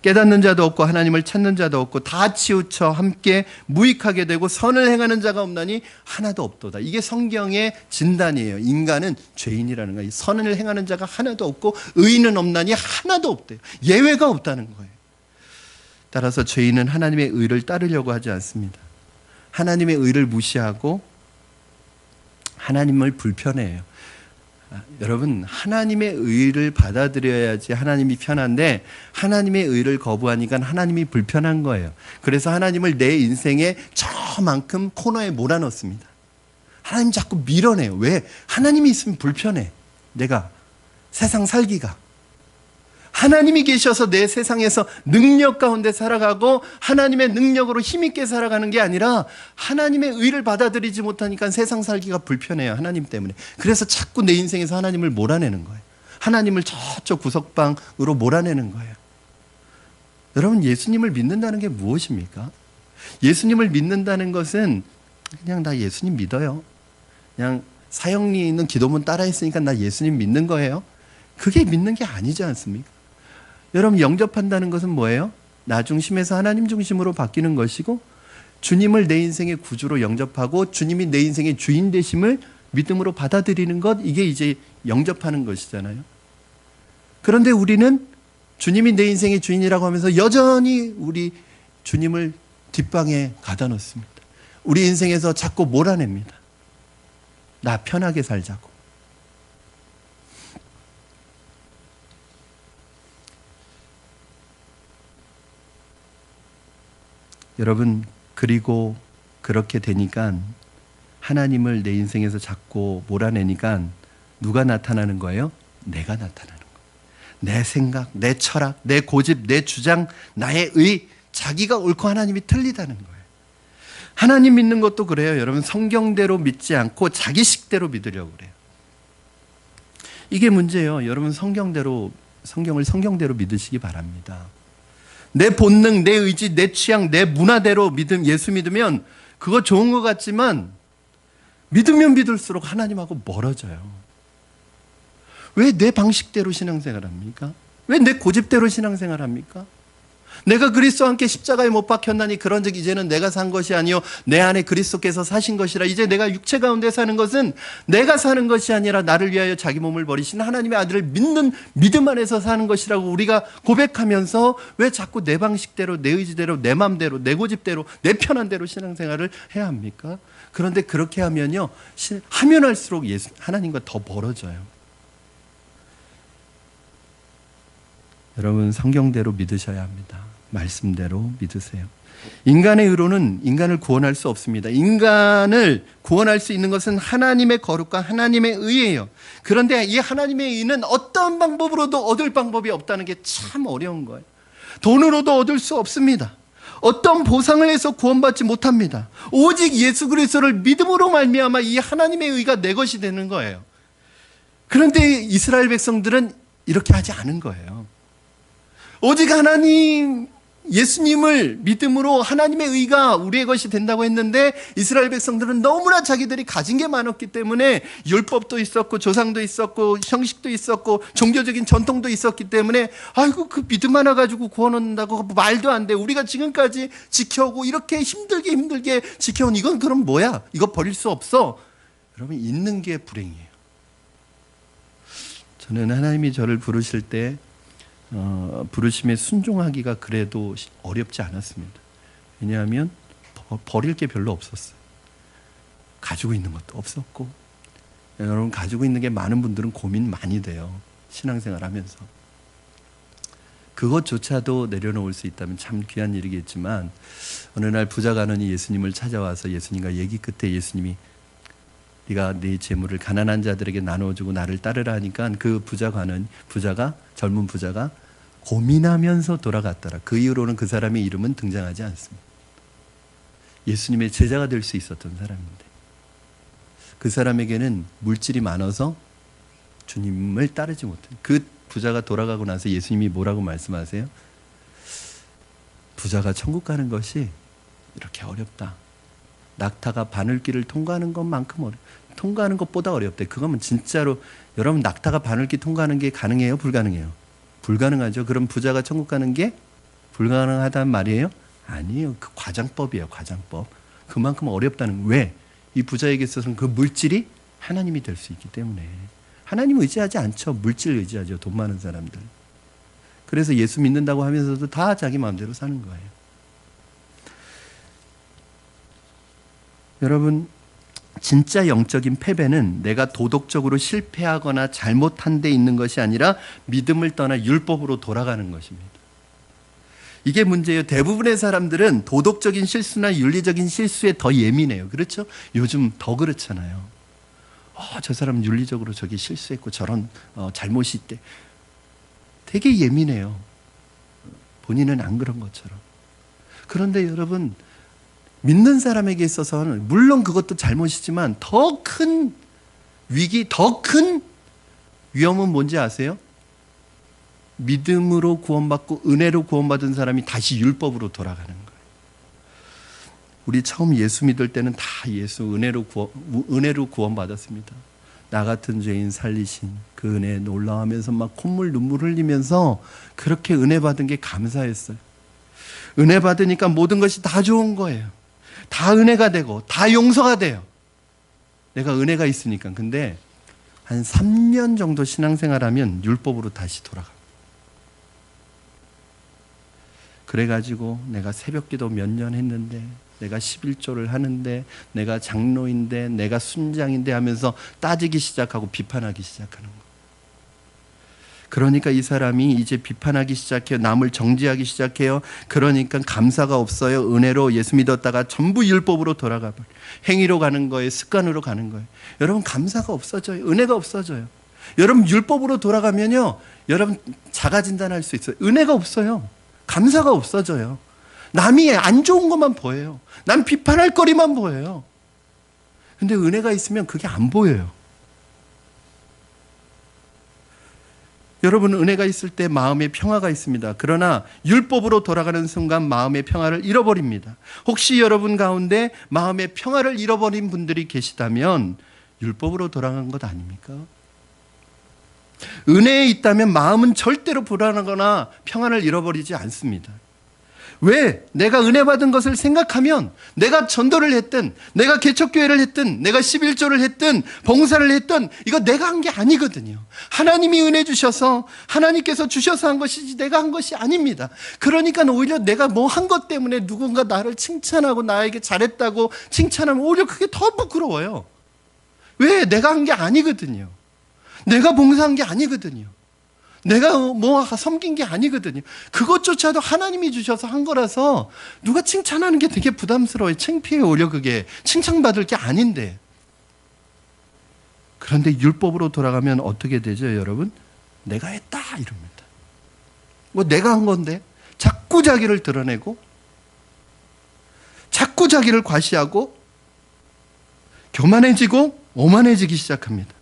깨닫는 자도 없고 하나님을 찾는 자도 없고 다 치우쳐 함께 무익하게 되고 선을 행하는 자가 없나니 하나도 없도다. 이게 성경의 진단이에요. 인간은 죄인이라는 거예요. 선을 행하는 자가 하나도 없고 의인은 없나니 하나도 없대요. 예외가 없다는 거예요. 따라서 죄인은 하나님의 의를 따르려고 하지 않습니다. 하나님의 의를 무시하고 하나님을 불편해해요. 여러분, 하나님의 의를 받아들여야지 하나님이 편한데 하나님의 의를 거부하니까 하나님이 불편한 거예요. 그래서 하나님을 내 인생에 저만큼 코너에 몰아넣습니다. 하나님 자꾸 밀어내요. 왜? 하나님이 있으면 불편해. 내가 세상 살기가. 하나님이 계셔서 내 세상에서 능력 가운데 살아가고 하나님의 능력으로 힘있게 살아가는 게 아니라 하나님의 의를 받아들이지 못하니까 세상 살기가 불편해요. 하나님 때문에. 그래서 자꾸 내 인생에서 하나님을 몰아내는 거예요. 하나님을 저쪽 구석방으로 몰아내는 거예요. 여러분, 예수님을 믿는다는 게 무엇입니까? 예수님을 믿는다는 것은 그냥 나 예수님 믿어요. 그냥 사형리에 있는 기도문 따라했으니까 나 예수님 믿는 거예요. 그게 믿는 게 아니지 않습니까? 여러분, 영접한다는 것은 뭐예요? 나 중심에서 하나님 중심으로 바뀌는 것이고 주님을 내 인생의 구주로 영접하고 주님이 내 인생의 주인 되심을 믿음으로 받아들이는 것, 이게 이제 영접하는 것이잖아요. 그런데 우리는 주님이 내 인생의 주인이라고 하면서 여전히 우리 주님을 뒷방에 가다 놓습니다. 우리 인생에서 자꾸 몰아냅니다. 나 편하게 살자고. 여러분, 그리고 그렇게 되니까 하나님을 내 인생에서 자꾸 몰아내니까 누가 나타나는 거예요? 내가 나타나는 거예요. 내 생각, 내 철학, 내 고집, 내 주장, 나의 의, 자기가 옳고 하나님이 틀리다는 거예요. 하나님 믿는 것도 그래요. 여러분, 성경대로 믿지 않고 자기식대로 믿으려고 그래요. 이게 문제예요. 여러분, 성경을 성경대로 믿으시기 바랍니다. 내 본능, 내 의지, 내 취향, 내 문화대로 예수 믿으면 그거 좋은 것 같지만 믿으면 믿을수록 하나님하고 멀어져요. 왜 내 방식대로 신앙생활합니까? 왜 내 고집대로 신앙생활합니까? 내가 그리스도와 함께 십자가에 못 박혔나니 그런즉 이제는 내가 산 것이 아니요 내 안에 그리스도께서 사신 것이라. 이제 내가 육체 가운데 사는 것은 내가 사는 것이 아니라 나를 위하여 자기 몸을 버리신 하나님의 아들을 믿는 믿음 안에서 사는 것이라고 우리가 고백하면서 왜 자꾸 내 방식대로, 내 의지대로, 내 마음대로, 내 고집대로, 내 편한 대로 신앙생활을 해야 합니까? 그런데 그렇게 하면요, 하면 할수록 하나님과 더 멀어져요. 여러분 성경대로 믿으셔야 합니다. 말씀대로 믿으세요. 인간의 의로는 인간을 구원할 수 없습니다. 인간을 구원할 수 있는 것은 하나님의 거룩과 하나님의 의예요. 그런데 이 하나님의 의는 어떤 방법으로도 얻을 방법이 없다는 게 참 어려운 거예요. 돈으로도 얻을 수 없습니다. 어떤 보상을 해서 구원받지 못합니다. 오직 예수 그리스도를 믿음으로 말미암아 이 하나님의 의가 내 것이 되는 거예요. 그런데 이스라엘 백성들은 이렇게 하지 않은 거예요. 오직 하나님 예수님을 믿음으로 하나님의 의가 우리의 것이 된다고 했는데 이스라엘 백성들은 너무나 자기들이 가진 게 많았기 때문에 율법도 있었고 조상도 있었고 형식도 있었고 종교적인 전통도 있었기 때문에 아이고 그 믿음 하나 가지고 구원 얻는다고 말도 안 돼. 우리가 지금까지 지켜오고 이렇게 힘들게 지켜온 이건 그럼 뭐야? 이거 버릴 수 없어. 여러분 있는 게 불행이에요. 저는 하나님이 저를 부르실 때 부르심에 순종하기가 그래도 어렵지 않았습니다. 왜냐하면 버릴 게 별로 없었어요. 가지고 있는 것도 없었고, 여러분 가지고 있는 게 많은 분들은 고민 많이 돼요. 신앙생활 하면서. 그것조차도 내려놓을 수 있다면 참 귀한 일이겠지만 어느 날 부자 간원이 예수님을 찾아와서 예수님과 얘기 끝에 예수님이 네가 네 재물을 가난한 자들에게 나눠주고 나를 따르라 하니까 그 젊은 부자가 고민하면서 돌아갔더라. 그 이후로는 그 사람의 이름은 등장하지 않습니다. 예수님의 제자가 될 수 있었던 사람인데 그 사람에게는 물질이 많아서 주님을 따르지 못한 그 부자가 돌아가고 나서 예수님이 뭐라고 말씀하세요? 부자가 천국 가는 것이 이렇게 어렵다. 낙타가 바늘길을 통과하는 것만큼 통과하는 것보다 어렵대. 그거면 진짜로 여러분 낙타가 바늘길 통과하는 게 가능해요? 불가능해요? 불가능하죠. 그럼 부자가 천국 가는 게 불가능하단 말이에요? 아니에요. 그 과장법이에요. 과장법. 그만큼 어렵다는. 왜? 이 부자에게 있어서는 그 물질이 하나님이 될 수 있기 때문에. 하나님 의지하지 않죠. 물질 의지하죠. 돈 많은 사람들. 그래서 예수 믿는다고 하면서도 다 자기 마음대로 사는 거예요. 여러분 진짜 영적인 패배는 내가 도덕적으로 실패하거나 잘못한 데 있는 것이 아니라 믿음을 떠나 율법으로 돌아가는 것입니다. 이게 문제예요. 대부분의 사람들은 도덕적인 실수나 윤리적인 실수에 더 예민해요. 그렇죠? 요즘 더 그렇잖아요. 저 사람 윤리적으로 저기 실수했고 저런 잘못이 있대. 되게 예민해요. 본인은 안 그런 것처럼. 그런데 여러분 믿는 사람에게 있어서는 물론 그것도 잘못이지만 더 큰 위기, 더 큰 위험은 뭔지 아세요? 믿음으로 구원받고 은혜로 구원받은 사람이 다시 율법으로 돌아가는 거예요. 우리 처음 예수 믿을 때는 다 예수 은혜로 구원받았습니다. 나 같은 죄인 살리신 그 은혜에 놀라워하면서 막 콧물 눈물 흘리면서 그렇게 은혜 받은 게 감사했어요. 은혜 받으니까 모든 것이 다 좋은 거예요. 다 은혜가 되고 다 용서가 돼요. 내가 은혜가 있으니까. 근데 한 3년 정도 신앙생활하면 율법으로 다시 돌아가. 그래가지고 내가 새벽기도 몇 년 했는데, 내가 11조를 하는데, 내가 장로인데, 내가 순장인데 하면서 따지기 시작하고 비판하기 시작하는 거예요. 그러니까 이 사람이 이제 비판하기 시작해요. 남을 정죄하기 시작해요. 그러니까 감사가 없어요. 은혜로 예수 믿었다가 전부 율법으로 돌아가 버려요. 행위로 가는 거예요. 습관으로 가는 거예요. 여러분 감사가 없어져요. 은혜가 없어져요. 여러분 율법으로 돌아가면요, 여러분 자가 진단할 수 있어요. 은혜가 없어요. 감사가 없어져요. 남이 안 좋은 것만 보여요. 남 비판할 거리만 보여요. 근데 은혜가 있으면 그게 안 보여요. 여러분 은혜가 있을 때 마음의 평화가 있습니다. 그러나 율법으로 돌아가는 순간 마음의 평화를 잃어버립니다. 혹시 여러분 가운데 마음의 평화를 잃어버린 분들이 계시다면 율법으로 돌아간 것 아닙니까? 은혜에 있다면 마음은 절대로 불안하거나 평안을 잃어버리지 않습니다. 왜? 내가 은혜 받은 것을 생각하면 내가 전도를 했든 내가 개척교회를 했든 내가 11조를 했든 봉사를 했든 이거 내가 한 게 아니거든요. 하나님이 은혜 주셔서 하나님께서 주셔서 한 것이지 내가 한 것이 아닙니다. 그러니까 오히려 내가 뭐 한 것 때문에 누군가 나를 칭찬하고 나에게 잘했다고 칭찬하면 오히려 그게 더 부끄러워요. 왜? 내가 한 게 아니거든요. 내가 봉사한 게 아니거든요. 내가 뭐 섬긴 게 아니거든요. 그것조차도 하나님이 주셔서 한 거라서 누가 칭찬하는 게 되게 부담스러워요. 창피해요. 오히려 그게 칭찬받을 게 아닌데. 그런데 율법으로 돌아가면 어떻게 되죠, 여러분? 내가 했다 이럽니다. 뭐 내가 한 건데 자꾸 자기를 드러내고 자꾸 자기를 과시하고 교만해지고 오만해지기 시작합니다.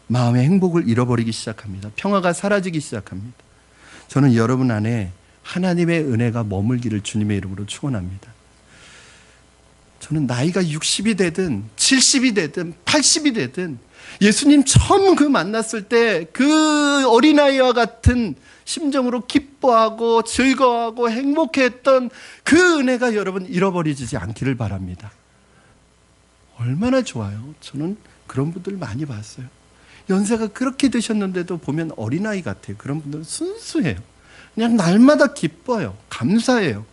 마음의 행복을 잃어버리기 시작합니다. 평화가 사라지기 시작합니다. 저는 여러분 안에 하나님의 은혜가 머물기를 주님의 이름으로 축원합니다. 저는 나이가 60이 되든 70이 되든 80이 되든 예수님 처음 만났을 때 그 어린아이와 같은 심정으로 기뻐하고 즐거워하고 행복했던 그 은혜가 여러분 잃어버리지 않기를 바랍니다. 얼마나 좋아요. 저는 그런 분들 많이 봤어요. 연세가 그렇게 드셨는데도 보면 어린아이 같아요. 그런 분들은 순수해요. 그냥 날마다 기뻐요. 감사해요.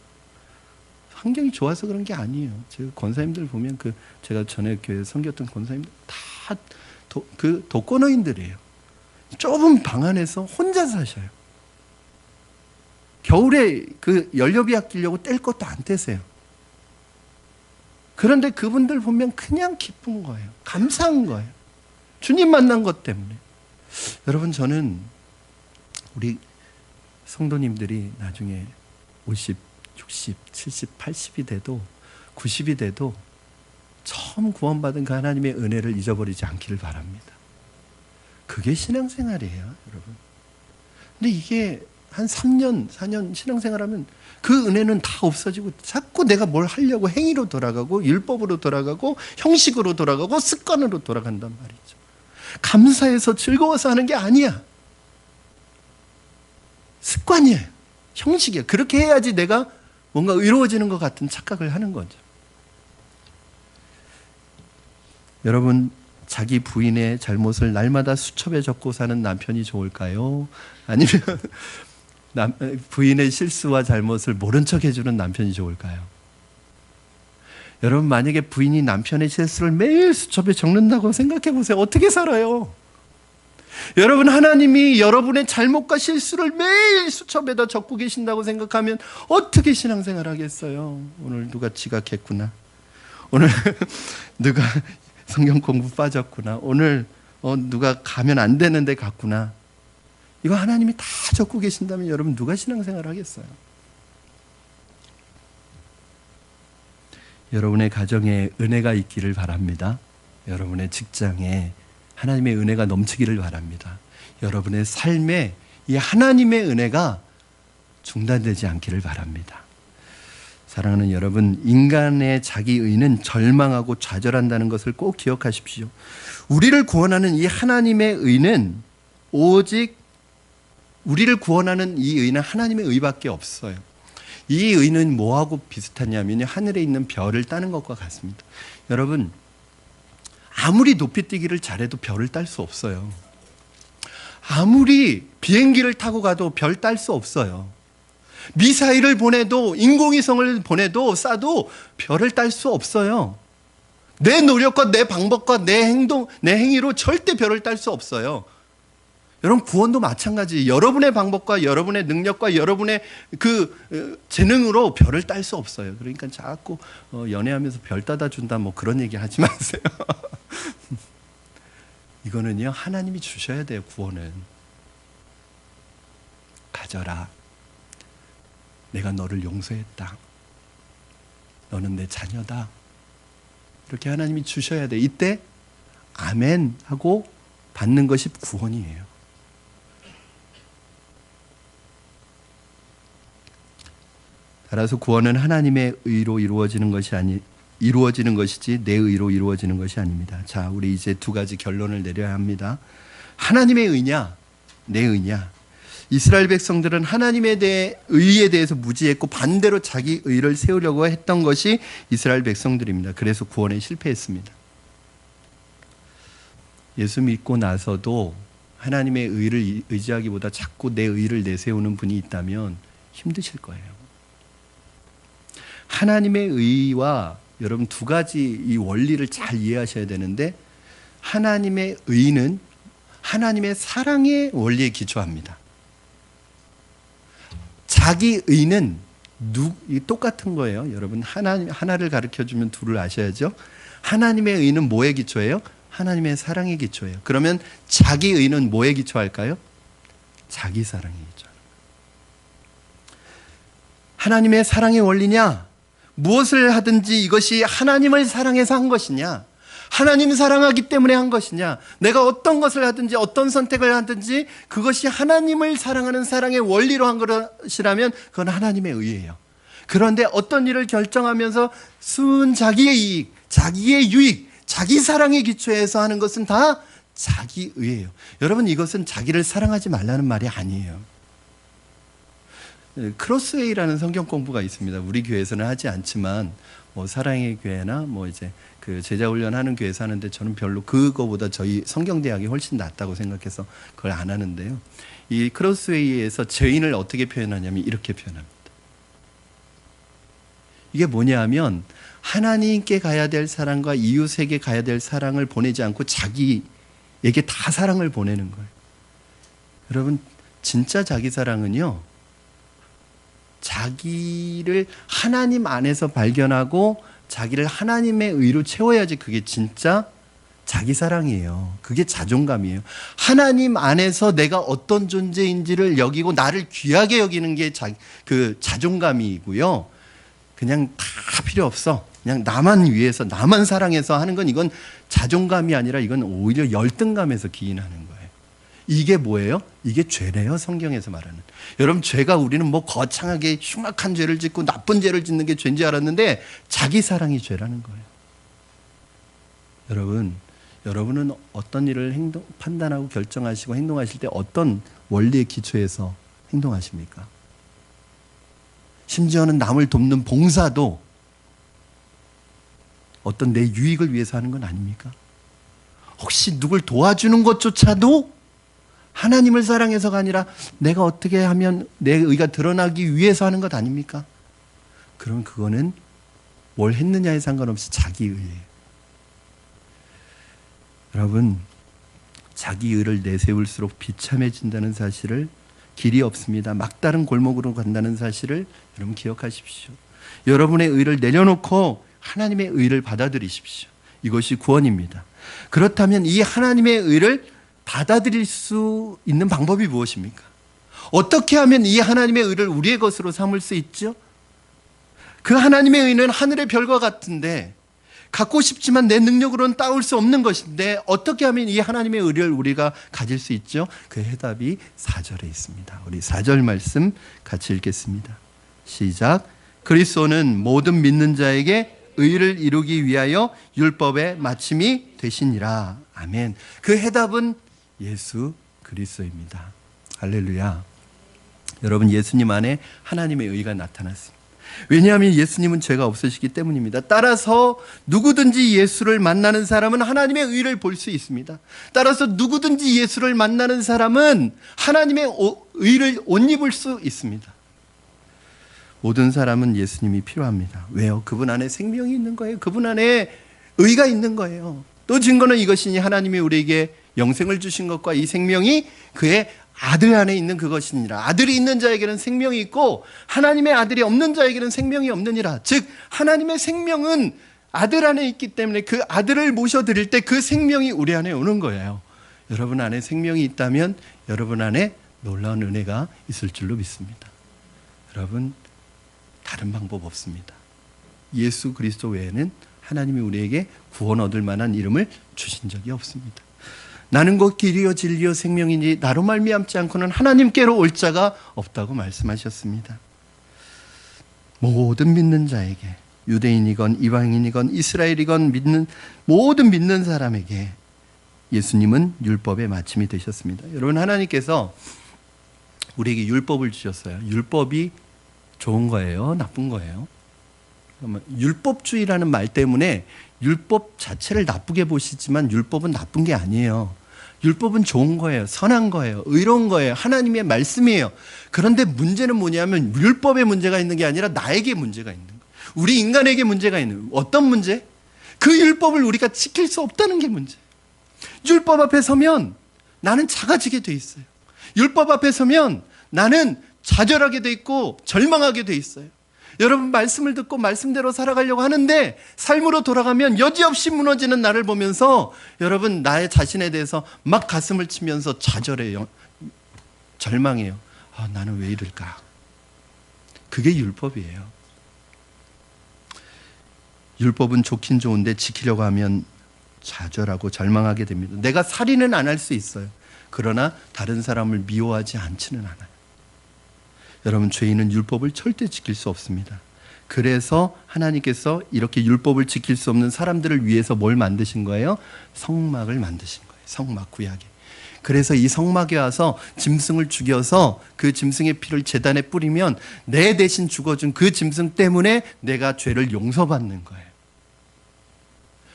환경이 좋아서 그런 게 아니에요. 제가 권사님들 보면 제가 전에 교회 섬겼던 권사님들 다 독거노인들이에요. 좁은 방 안에서 혼자 사셔요. 겨울에 연료비 아끼려고 뗄 것도 안 떼세요. 그런데 그분들 보면 그냥 기쁜 거예요. 감사한 거예요. 주님 만난 것 때문에. 여러분, 저는 우리 성도님들이 나중에 50, 60, 70, 80이 돼도 90이 돼도 처음 구원받은 그 하나님의 은혜를 잊어버리지 않기를 바랍니다. 그게 신앙생활이에요, 여러분. 근데 이게 한 3년, 4년 신앙생활하면 그 은혜는 다 없어지고 자꾸 내가 뭘 하려고 행위로 돌아가고 율법으로 돌아가고 형식으로 돌아가고 습관으로 돌아간단 말이죠. 감사해서 즐거워서 하는 게 아니야. 습관이에요. 형식이에요. 그렇게 해야지 내가 뭔가 의로워지는 것 같은 착각을 하는 거죠. 여러분, 자기 부인의 잘못을 날마다 수첩에 적고 사는 남편이 좋을까요? 아니면 부인의 실수와 잘못을 모른 척 해주는 남편이 좋을까요? 여러분, 만약에 부인이 남편의 실수를 매일 수첩에 적는다고 생각해 보세요. 어떻게 살아요? 여러분, 하나님이 여러분의 잘못과 실수를 매일 수첩에다 적고 계신다고 생각하면 어떻게 신앙생활 하겠어요? 오늘 누가 지각했구나. 오늘 누가 성경 공부 빠졌구나. 오늘 누가 가면 안 되는데 갔구나. 이거 하나님이 다 적고 계신다면 여러분 누가 신앙생활 하겠어요? 여러분의 가정에 은혜가 있기를 바랍니다. 여러분의 직장에 하나님의 은혜가 넘치기를 바랍니다. 여러분의 삶에 이 하나님의 은혜가 중단되지 않기를 바랍니다. 사랑하는 여러분, 인간의 자기의는 절망하고 좌절한다는 것을 꼭 기억하십시오. 우리를 구원하는 이 하나님의 의는 오직 우리를 구원하는 이 의는 하나님의 의밖에 없어요. 이 의는 뭐하고 비슷하냐면 하늘에 있는 별을 따는 것과 같습니다. 여러분, 아무리 높이 뛰기를 잘해도 별을 딸 수 없어요. 아무리 비행기를 타고 가도 별 딸 수 없어요. 미사일을 보내도 인공위성을 보내도 쏴도 별을 딸 수 없어요. 내 노력과 내 방법과 내 행동, 내 행위로 절대 별을 딸 수 없어요. 여러분, 구원도 마찬가지. 여러분의 방법과 여러분의 능력과 여러분의 재능으로 별을 딸 수 없어요. 그러니까 자꾸 연애하면서 별 따다 준다 뭐 그런 얘기 하지 마세요. 이거는요, 하나님이 주셔야 돼요. 구원은. 가져라. 내가 너를 용서했다. 너는 내 자녀다. 이렇게 하나님이 주셔야 돼. 이때 아멘 하고 받는 것이 구원이에요. 따라서 구원은 하나님의 의로 이루어지는 것이지 내 의로 이루어지는 것이 아닙니다. 자, 우리 이제 두 가지 결론을 내려야 합니다. 하나님의 의냐, 내 의냐. 이스라엘 백성들은 하나님의 의에 대해서 무지했고 반대로 자기 의를 세우려고 했던 것이 이스라엘 백성들입니다. 그래서 구원에 실패했습니다. 예수 믿고 나서도 하나님의 의를 의지하기보다 자꾸 내 의를 내세우는 분이 있다면 힘드실 거예요. 하나님의 의와 여러분 두 가지 이 원리를 잘 이해하셔야 되는데, 하나님의 의는 하나님의 사랑의 원리에 기초합니다. 자기 의는 똑같은 거예요. 여러분 하나를 가르쳐주면 둘을 아셔야죠. 하나님의 의는 뭐에 기초예요? 하나님의 사랑에 기초예요. 그러면 자기 의는 뭐에 기초할까요? 자기 사랑에 기초하는 거예요. 하나님의 사랑의 원리냐? 무엇을 하든지 이것이 하나님을 사랑해서 한 것이냐? 하나님 사랑하기 때문에 한 것이냐? 내가 어떤 것을 하든지 어떤 선택을 하든지 그것이 하나님을 사랑하는 사랑의 원리로 한 것이라면 그건 하나님의 의예요. 그런데 어떤 일을 결정하면서 순 자기의 이익, 자기의 유익, 자기 사랑에 기초해서 하는 것은 다 자기 의예요. 여러분, 이것은 자기를 사랑하지 말라는 말이 아니에요. 크로스웨이라는 성경 공부가 있습니다. 우리 교회에서는 하지 않지만 뭐 사랑의 교회나 뭐 이제 그 제자 훈련하는 교회에서 하는데 저는 별로 그거보다 저희 성경대학이 훨씬 낫다고 생각해서 그걸 안 하는데요. 이 크로스웨이에서 죄인을 어떻게 표현하냐면 이렇게 표현합니다. 이게 뭐냐 하면 하나님께 가야 될 사랑과 이웃에게 가야 될 사랑을 보내지 않고 자기에게 다 사랑을 보내는 거예요. 여러분, 진짜 자기 사랑은요, 자기를 하나님 안에서 발견하고 자기를 하나님의 의로 채워야지 그게 진짜 자기 사랑이에요. 그게 자존감이에요. 하나님 안에서 내가 어떤 존재인지를 여기고 나를 귀하게 여기는 게 그 자존감이고요. 그냥 다 필요 없어. 그냥 나만 위해서 나만 사랑해서 하는 건 이건 자존감이 아니라 이건 오히려 열등감에서 기인하는 거예요. 이게 뭐예요? 이게 죄래요. 성경에서 말하는. 여러분, 죄가 우리는 뭐 거창하게 흉악한 죄를 짓고 나쁜 죄를 짓는 게 죄인지 알았는데 자기 사랑이 죄라는 거예요. 여러분은 어떤 일을 판단하고 결정하시고 행동하실 때 어떤 원리에 기초해서 행동하십니까? 심지어는 남을 돕는 봉사도 어떤 내 유익을 위해서 하는 건 아닙니까? 혹시 누굴 도와주는 것조차도 하나님을 사랑해서가 아니라 내가 어떻게 하면 내 의가 드러나기 위해서 하는 것 아닙니까? 그럼 그거는 뭘 했느냐에 상관없이 자기 의예요. 여러분, 자기 의를 내세울수록 비참해진다는 사실을, 길이 없습니다, 막다른 골목으로 간다는 사실을 여러분 기억하십시오. 여러분의 의를 내려놓고 하나님의 의를 받아들이십시오. 이것이 구원입니다. 그렇다면 이 하나님의 의를 받아들일 수 있는 방법이 무엇입니까? 어떻게 하면 이 하나님의 의를 우리의 것으로 삼을 수 있죠? 그 하나님의 의는 하늘의 별과 같은데 갖고 싶지만 내 능력으로는 따올 수 없는 것인데 어떻게 하면 이 하나님의 의를 우리가 가질 수 있죠? 그 해답이 4절에 있습니다. 우리 4절 말씀 같이 읽겠습니다. 시작. 그리스도는 모든 믿는 자에게 의를 이루기 위하여 율법의 마침이 되시니라. 아멘. 그 해답은 예수 그리스도입니다. 할렐루야. 여러분, 예수님 안에 하나님의 의가 나타났습니다. 왜냐하면 예수님은 죄가 없으시기 때문입니다. 따라서 누구든지 예수를 만나는 사람은 하나님의 의를 볼 수 있습니다. 따라서 누구든지 예수를 만나는 사람은 하나님의 의를 옷 입을 수 있습니다. 모든 사람은 예수님이 필요합니다. 왜요? 그분 안에 생명이 있는 거예요. 그분 안에 의가 있는 거예요. 또 증거는 이것이니 하나님이 우리에게 영생을 주신 것과 이 생명이 그의 아들 안에 있는 그것이니라. 아들이 있는 자에게는 생명이 있고 하나님의 아들이 없는 자에게는 생명이 없느니라. 즉 하나님의 생명은 아들 안에 있기 때문에 그 아들을 모셔드릴 때 그 생명이 우리 안에 오는 거예요. 여러분 안에 생명이 있다면 여러분 안에 놀라운 은혜가 있을 줄로 믿습니다. 여러분, 다른 방법 없습니다. 예수 그리스도 외에는 하나님이 우리에게 구원 얻을 만한 이름을 주신 적이 없습니다. 나는 곧 길이요 진리요 생명이니 나로 말미암지 않고는 하나님께로 올 자가 없다고 말씀하셨습니다. 모든 믿는 자에게, 유대인이건 이방인이건 이스라엘이건 모든 믿는 사람에게 예수님은 율법의 마침이 되셨습니다. 여러분, 하나님께서 우리에게 율법을 주셨어요. 율법이 좋은 거예요? 나쁜 거예요? 율법주의라는 말 때문에 율법 자체를 나쁘게 보시지만 율법은 나쁜 게 아니에요. 율법은 좋은 거예요. 선한 거예요. 의로운 거예요. 하나님의 말씀이에요. 그런데 문제는 뭐냐면 율법에 문제가 있는 게 아니라 나에게 문제가 있는 거예요. 우리 인간에게 문제가 있는 거예요. 어떤 문제? 그 율법을 우리가 지킬 수 없다는 게 문제예요. 율법 앞에 서면 나는 작아지게 돼 있어요. 율법 앞에 서면 나는 좌절하게 돼 있고 절망하게 돼 있어요. 여러분, 말씀을 듣고 말씀대로 살아가려고 하는데 삶으로 돌아가면 여지없이 무너지는 나를 보면서 여러분, 나의 자신에 대해서 막 가슴을 치면서 좌절해요. 절망해요. 나는 왜 이럴까? 그게 율법이에요. 율법은 좋긴 좋은데 지키려고 하면 좌절하고 절망하게 됩니다. 내가 살인은 안 할 수 있어요. 그러나 다른 사람을 미워하지 않지는 않아요. 여러분, 죄인은 율법을 절대 지킬 수 없습니다. 그래서 하나님께서 이렇게 율법을 지킬 수 없는 사람들을 위해서 뭘 만드신 거예요? 성막을 만드신 거예요. 성막, 구약에. 그래서 이 성막에 와서 짐승을 죽여서 그 짐승의 피를 제단에 뿌리면 내 대신 죽어준 그 짐승 때문에 내가 죄를 용서받는 거예요.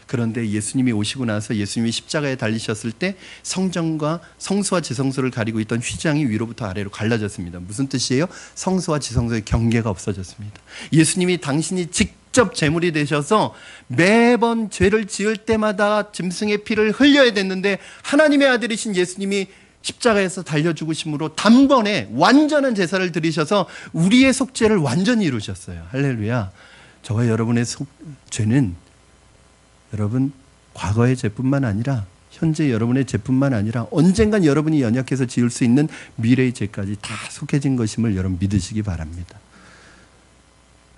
그런데 예수님이 오시고 나서 예수님이 십자가에 달리셨을 때 성전과 성소와 지성소를 가리고 있던 휘장이 위로부터 아래로 갈라졌습니다. 무슨 뜻이에요? 성소와 지성소의 경계가 없어졌습니다. 예수님이 당신이 직접 제물이 되셔서 매번 죄를 지을 때마다 짐승의 피를 흘려야 됐는데 하나님의 아들이신 예수님이 십자가에서 달려 죽으심으로 단번에 완전한 제사를 드리셔서 우리의 속죄를 완전히 이루셨어요. 할렐루야. 저와 여러분의 죄는 여러분, 과거의 죄뿐만 아니라 현재 여러분의 죄뿐만 아니라 언젠간 여러분이 연약해서 지을 수 있는 미래의 죄까지 다 속해진 것임을 여러분 믿으시기 바랍니다.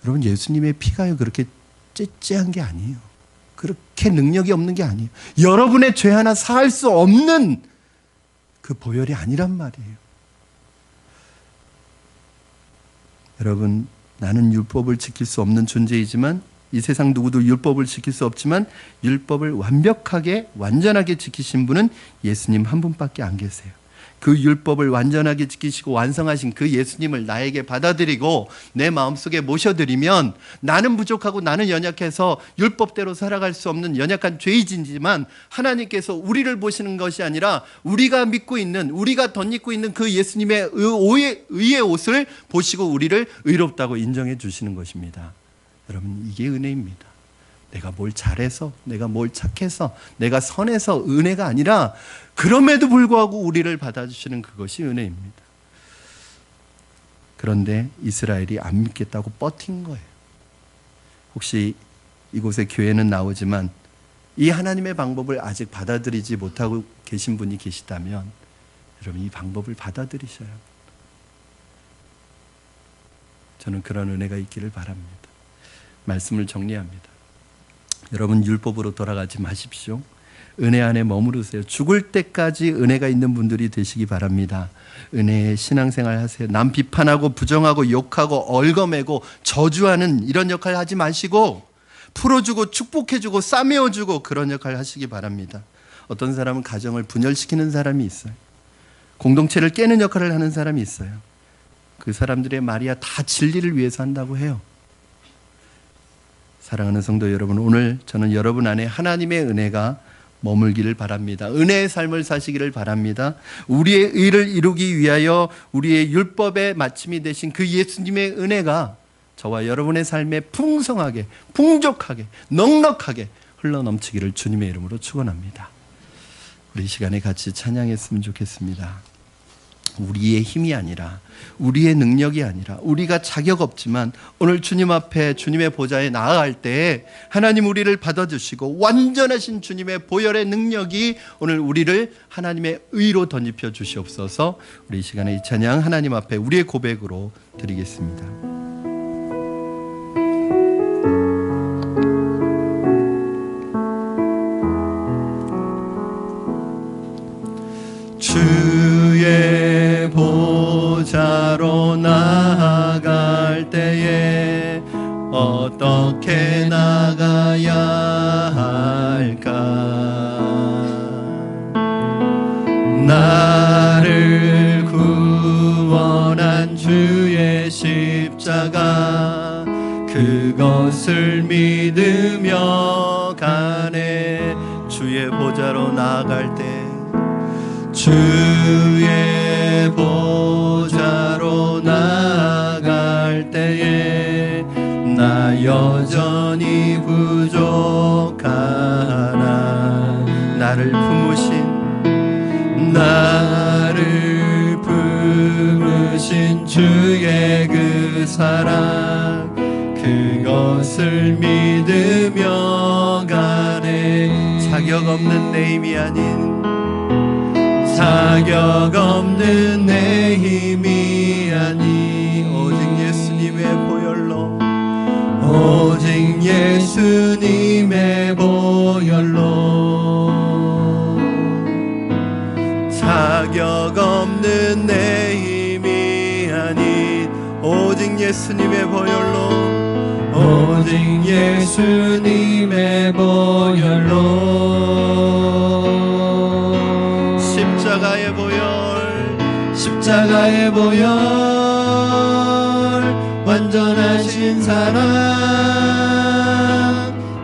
여러분, 예수님의 피가요 그렇게 째째한 게 아니에요. 그렇게 능력이 없는 게 아니에요. 여러분의 죄 하나 사할 수 없는 그 보혈이 아니란 말이에요. 여러분, 나는 율법을 지킬 수 없는 존재이지만, 이 세상 누구도 율법을 지킬 수 없지만 율법을 완벽하게 완전하게 지키신 분은 예수님 한 분밖에 안 계세요. 그 율법을 완전하게 지키시고 완성하신 그 예수님을 나에게 받아들이고 내 마음속에 모셔드리면 나는 부족하고 나는 연약해서 율법대로 살아갈 수 없는 연약한 죄인이지만 하나님께서 우리를 보시는 것이 아니라 우리가 믿고 있는, 우리가 덧입고 있는 그 예수님의 의의 옷을 보시고 우리를 의롭다고 인정해 주시는 것입니다. 여러분, 이게 은혜입니다. 내가 뭘 잘해서, 내가 뭘 착해서, 내가 선해서 은혜가 아니라 그럼에도 불구하고 우리를 받아주시는 그것이 은혜입니다. 그런데 이스라엘이 안 믿겠다고 버틴 거예요. 혹시 이곳에 교회는 나오지만 이 하나님의 방법을 아직 받아들이지 못하고 계신 분이 계시다면 여러분, 이 방법을 받아들이셔야 합니다. 저는 그런 은혜가 있기를 바랍니다. 말씀을 정리합니다. 여러분, 율법으로 돌아가지 마십시오. 은혜 안에 머무르세요. 죽을 때까지 은혜가 있는 분들이 되시기 바랍니다. 은혜의 신앙생활 하세요. 남 비판하고 부정하고 욕하고 얽어매고 저주하는 이런 역할 하지 마시고 풀어주고 축복해주고 싸매어주고 그런 역할 하시기 바랍니다. 어떤 사람은 가정을 분열시키는 사람이 있어요. 공동체를 깨는 역할을 하는 사람이 있어요. 그 사람들의 말이야 다 진리를 위해서 한다고 해요. 사랑하는 성도 여러분, 오늘 저는 여러분 안에 하나님의 은혜가 머물기를 바랍니다. 은혜의 삶을 사시기를 바랍니다. 우리의 의를 이루기 위하여 우리의 율법의 마침이 되신 그 예수님의 은혜가 저와 여러분의 삶에 풍성하게, 풍족하게, 넉넉하게 흘러넘치기를 주님의 이름으로 축원합니다. 우리 시간에 같이 찬양했으면 좋겠습니다. 우리의 힘이 아니라, 우리의 능력이 아니라, 우리가 자격 없지만 오늘 주님 앞에 주님의 보좌에 나아갈 때 하나님 우리를 받아주시고 완전하신 주님의 보혈의 능력이 오늘 우리를 하나님의 의로 덧입혀 주시옵소서. 우리 이 시간에 이 찬양 하나님 앞에 우리의 고백으로 드리겠습니다. 주의 보좌로 나아갈 때에 어떻게 나가야 할까? 나를 구원한 주의 십자가 그것을 믿으며 가네. 주의 보좌로 나아갈 때, 주의 보좌로 나아갈 때에 나 여전히 부족하나. 나를 품으신 주의 사랑 그것을 믿으며 가네. 자격 없는 내 힘이 아닌, 자격 없는 내 힘이 아닌 오직 예수님의 보혈로, 오직 예수님의 보혈로. 자격 없는 내 힘이 아닌 오직 예수님의 보혈로, 오직 예수님의 보혈로. 십자가의 보혈, 십자가의 보혈, 완전하신 사랑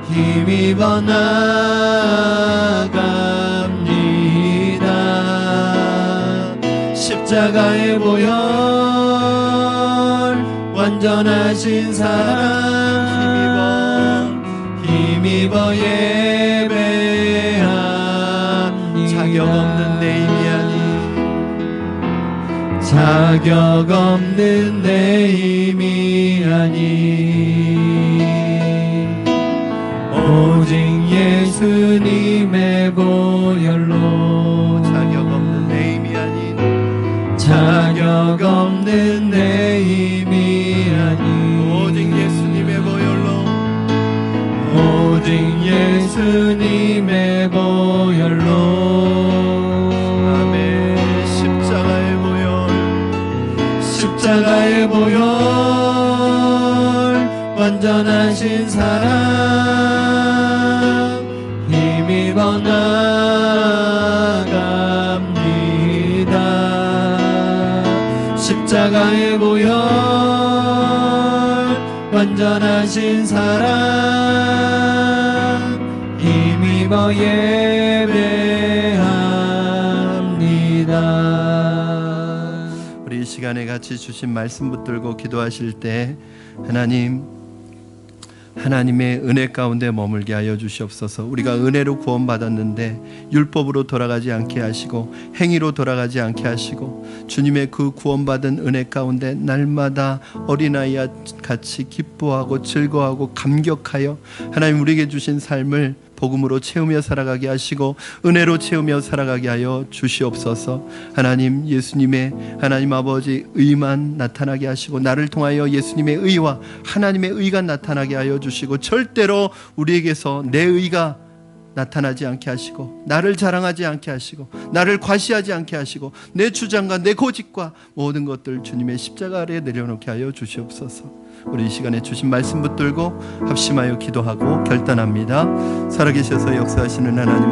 힘입어 나갑니다. 십자가의 보혈, 완전하신 사랑 힘입어 예배합니다. 자격 없는 내 힘이 아닌, 자격 없는 내 힘이 아닌 오직 예수님의 보혈로. 자격 없는 내 힘이 아닌, 자격 없는 내 힘이 아닌 오직 예수님의 보혈로, 오직 예수님의 보혈로. 아멘. 십자가의 보혈, 십자가의 보혈, 완전하신 사랑 힘입어 나갑니다. 십자가의 보혈, 완전하신 사랑 힘입어 예배합니다. 우리 이 시간에 같이 주신 말씀 붙들고 기도하실 때 하나님의 은혜 가운데 머물게 하여 주시옵소서. 우리가 은혜로 구원받았는데 율법으로 돌아가지 않게 하시고 행위로 돌아가지 않게 하시고 주님의 그 구원받은 은혜 가운데 날마다 어린아이와 같이 기뻐하고 즐거워하고 감격하여 하나님 우리에게 주신 삶을 복음으로 채우며 살아가게 하시고 은혜로 채우며 살아가게 하여 주시옵소서. 하나님, 예수님의 하나님 아버지 의만 나타나게 하시고 나를 통하여 예수님의 의와 하나님의 의가 나타나게 하여 주시고 절대로 우리에게서 내 의가 나타나지 않게 하시고 나를 자랑하지 않게 하시고 나를 과시하지 않게 하시고 내 주장과 내 고집과 모든 것들 주님의 십자가 아래에 내려놓게 하여 주시옵소서. 우리 이 시간에 주신 말씀 붙들고 합심하여 기도하고 결단합니다. 살아계셔서 역사하시는 하나님